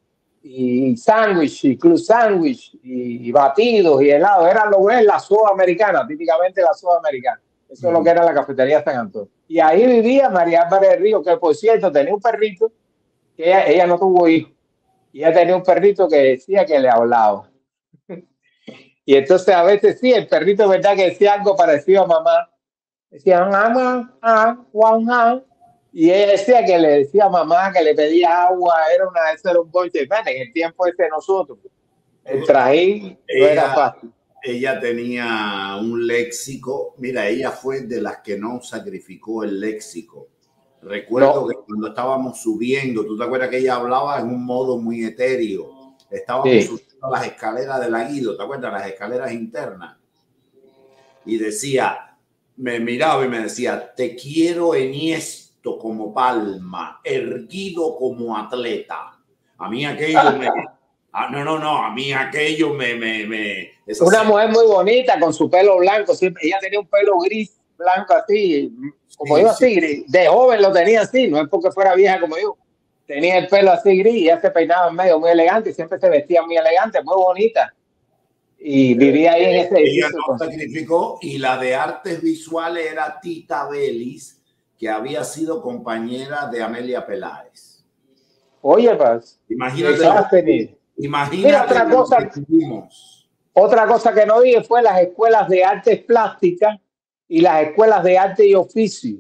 y sándwich, y club sándwich, y batidos y helados. Era lo que es la soda americana, típicamente la soda americana. Eso es lo que era la cafetería San Antonio. Y ahí vivía María Álvarez Río, que por cierto tenía un perrito, que ella no tuvo hijos. Y ella tenía un perrito que decía que le hablaba. Y entonces a veces sí, el perrito, ¿verdad? Que decía algo parecido a mamá. Decía, mamá, y ella decía que le decía a mamá que le pedía agua, ese era un bonche. En el tiempo ese de nosotros, el trajín no era fácil. Ella tenía un léxico, mira, ella fue de las que no sacrificó el léxico. Recuerdo que cuando estábamos subiendo, ¿tú te acuerdas que ella hablaba en un modo muy etéreo? Estábamos subiendo las escaleras de la Guido, ¿te acuerdas? Las escaleras internas. Y decía, me miraba y me decía, te quiero enhiesto como palma, erguido como atleta. A mí aquello a mí aquello una mujer muy bonita con su pelo blanco, siempre, ella tenía un pelo gris, blanco así, como yo así, gris. De joven lo tenía así, no es porque fuera vieja como yo. Tenía el pelo así gris y ella se peinaba en medio muy elegante, siempre se vestía muy elegante, muy bonita. Y vivía ahí en ese edificio. Ella no sacrificó, y la de artes visuales era Tita Vélez, que había sido compañera de Amelia Peláez. Oye, pues, imagínate. Mira, otra cosa que no dije fue las escuelas de artes plásticas y las escuelas de arte y oficio.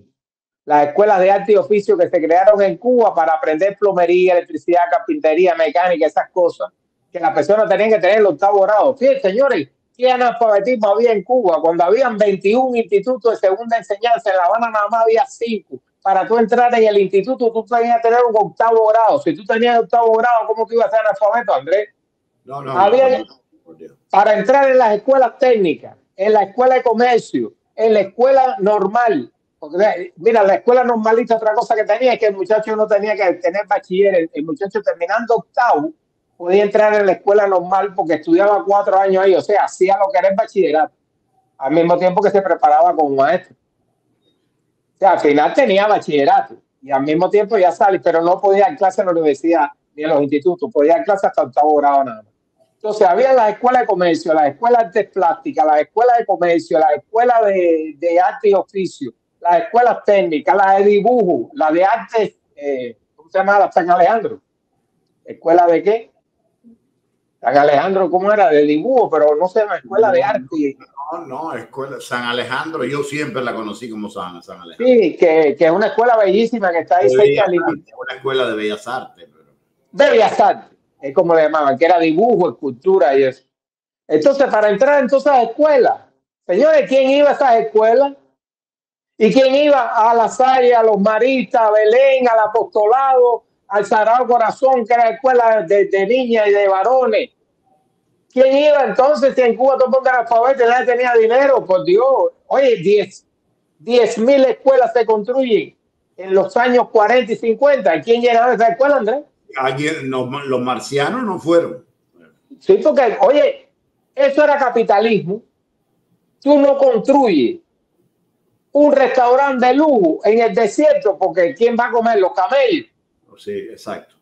Las escuelas de arte y oficio que se crearon en Cuba para aprender plomería, electricidad, carpintería, mecánica, esas cosas, que las personas tenían que tener el 8º grado. Fíjense, señores, ¿qué analfabetismo había en Cuba? Cuando habían 21 institutos de segunda enseñanza, en La Habana nada más había 5. Para tú entrar en el instituto, tú tenías que tener un 8º grado. Si tú tenías el 8º grado, ¿cómo tú ibas a ser analfabeto, Andrés? No. Para entrar en las escuelas técnicas, en la escuela de comercio, en la escuela normal, Porque, mira, la escuela normalista, otra cosa que tenía es que el muchacho no tenía que tener bachiller. El muchacho terminando octavo podía entrar en la escuela normal porque estudiaba 4 años ahí, o sea, hacía lo que era el bachillerato, al mismo tiempo que se preparaba como maestro. O sea, al final tenía bachillerato y al mismo tiempo ya sale, pero no podía dar clase en la universidad ni en los institutos, podía dar clase hasta octavo grado nada más. Entonces, había las escuelas de comercio, las escuelas de artes plásticas, las escuelas de comercio, las escuelas de arte y oficio, las escuelas técnicas, las de dibujo, las de arte, ¿cómo se llama? San Alejandro. ¿Escuela de qué? San Alejandro, ¿cómo era? De dibujo, pero no sé, la escuela de arte. No, escuela San Alejandro, yo siempre la conocí como San Alejandro. Sí, que es una escuela bellísima que está ahí cerca del una escuela de Bellas Artes. Pero... Bellas Artes, es como le llamaban, que era dibujo, escultura y eso. Entonces, para entrar en todas esas escuelas, señores, ¿quién iba a esas escuelas? ¿Y quién iba a La Salle, a los Maristas, a Belén, al Apostolado, al Sagrado Corazón, que era escuela de niñas y de varones? ¿Quién iba entonces si en Cuba todo el mundo era alfabeto y nadie tenía dinero? Por Dios, oye, 10.000 escuelas se construyen en los años 40 y 50. ¿Quién llenaba esa escuela, Andrés? Los marcianos no fueron. Sí, porque, oye, eso era capitalismo. Tú no construyes un restaurante de lujo en el desierto porque ¿quién va a comer? Los camellos. Sí, exacto.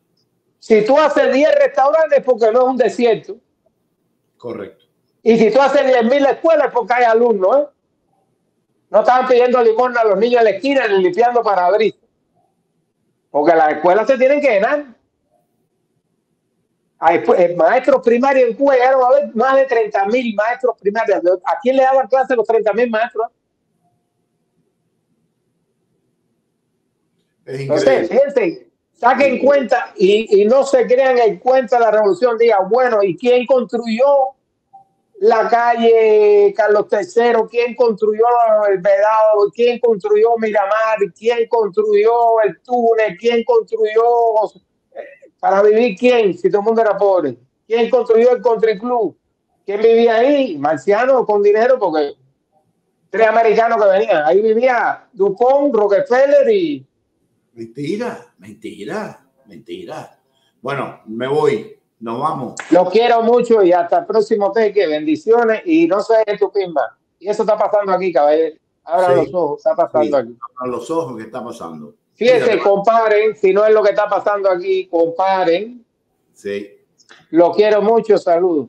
Si tú haces 10 restaurantes porque no es un desierto. Correcto. Y si tú haces 10.000 escuelas porque hay alumnos, ¿eh? No estaban pidiendo limosna a los niños en la esquina ni limpiando parabrisas. Porque las escuelas se tienen que llenar. Hay maestros primarios en Cuba llegaron a haber más de 30.000 maestros primarios. ¿A quién le daban clase los 30.000 maestros? Es entonces, fíjense, saquen cuenta y no se crean el cuento de la revolución. Digan, bueno, ¿y quién construyó la calle Carlos III? ¿Quién construyó el Vedado? ¿Quién construyó Miramar? ¿Quién construyó el túnel? ¿Quién construyó para vivir? ¿Quién? Si todo el mundo era pobre. ¿Quién construyó el Country Club? ¿Quién vivía ahí? Marcianos con dinero, porque 3 americanos que venían. Ahí vivía Dupont, Rockefeller y... Mentira. Bueno, me voy. Nos vamos. Los quiero mucho y hasta el próximo teque. Bendiciones y no se dejen tu pimba. Y eso está pasando aquí, caballero. Abran los ojos, está pasando aquí. Abran los ojos, ¿qué está pasando? Fíjense, comparen. Si no es lo que está pasando aquí, comparen. Sí. Los quiero mucho. Saludos.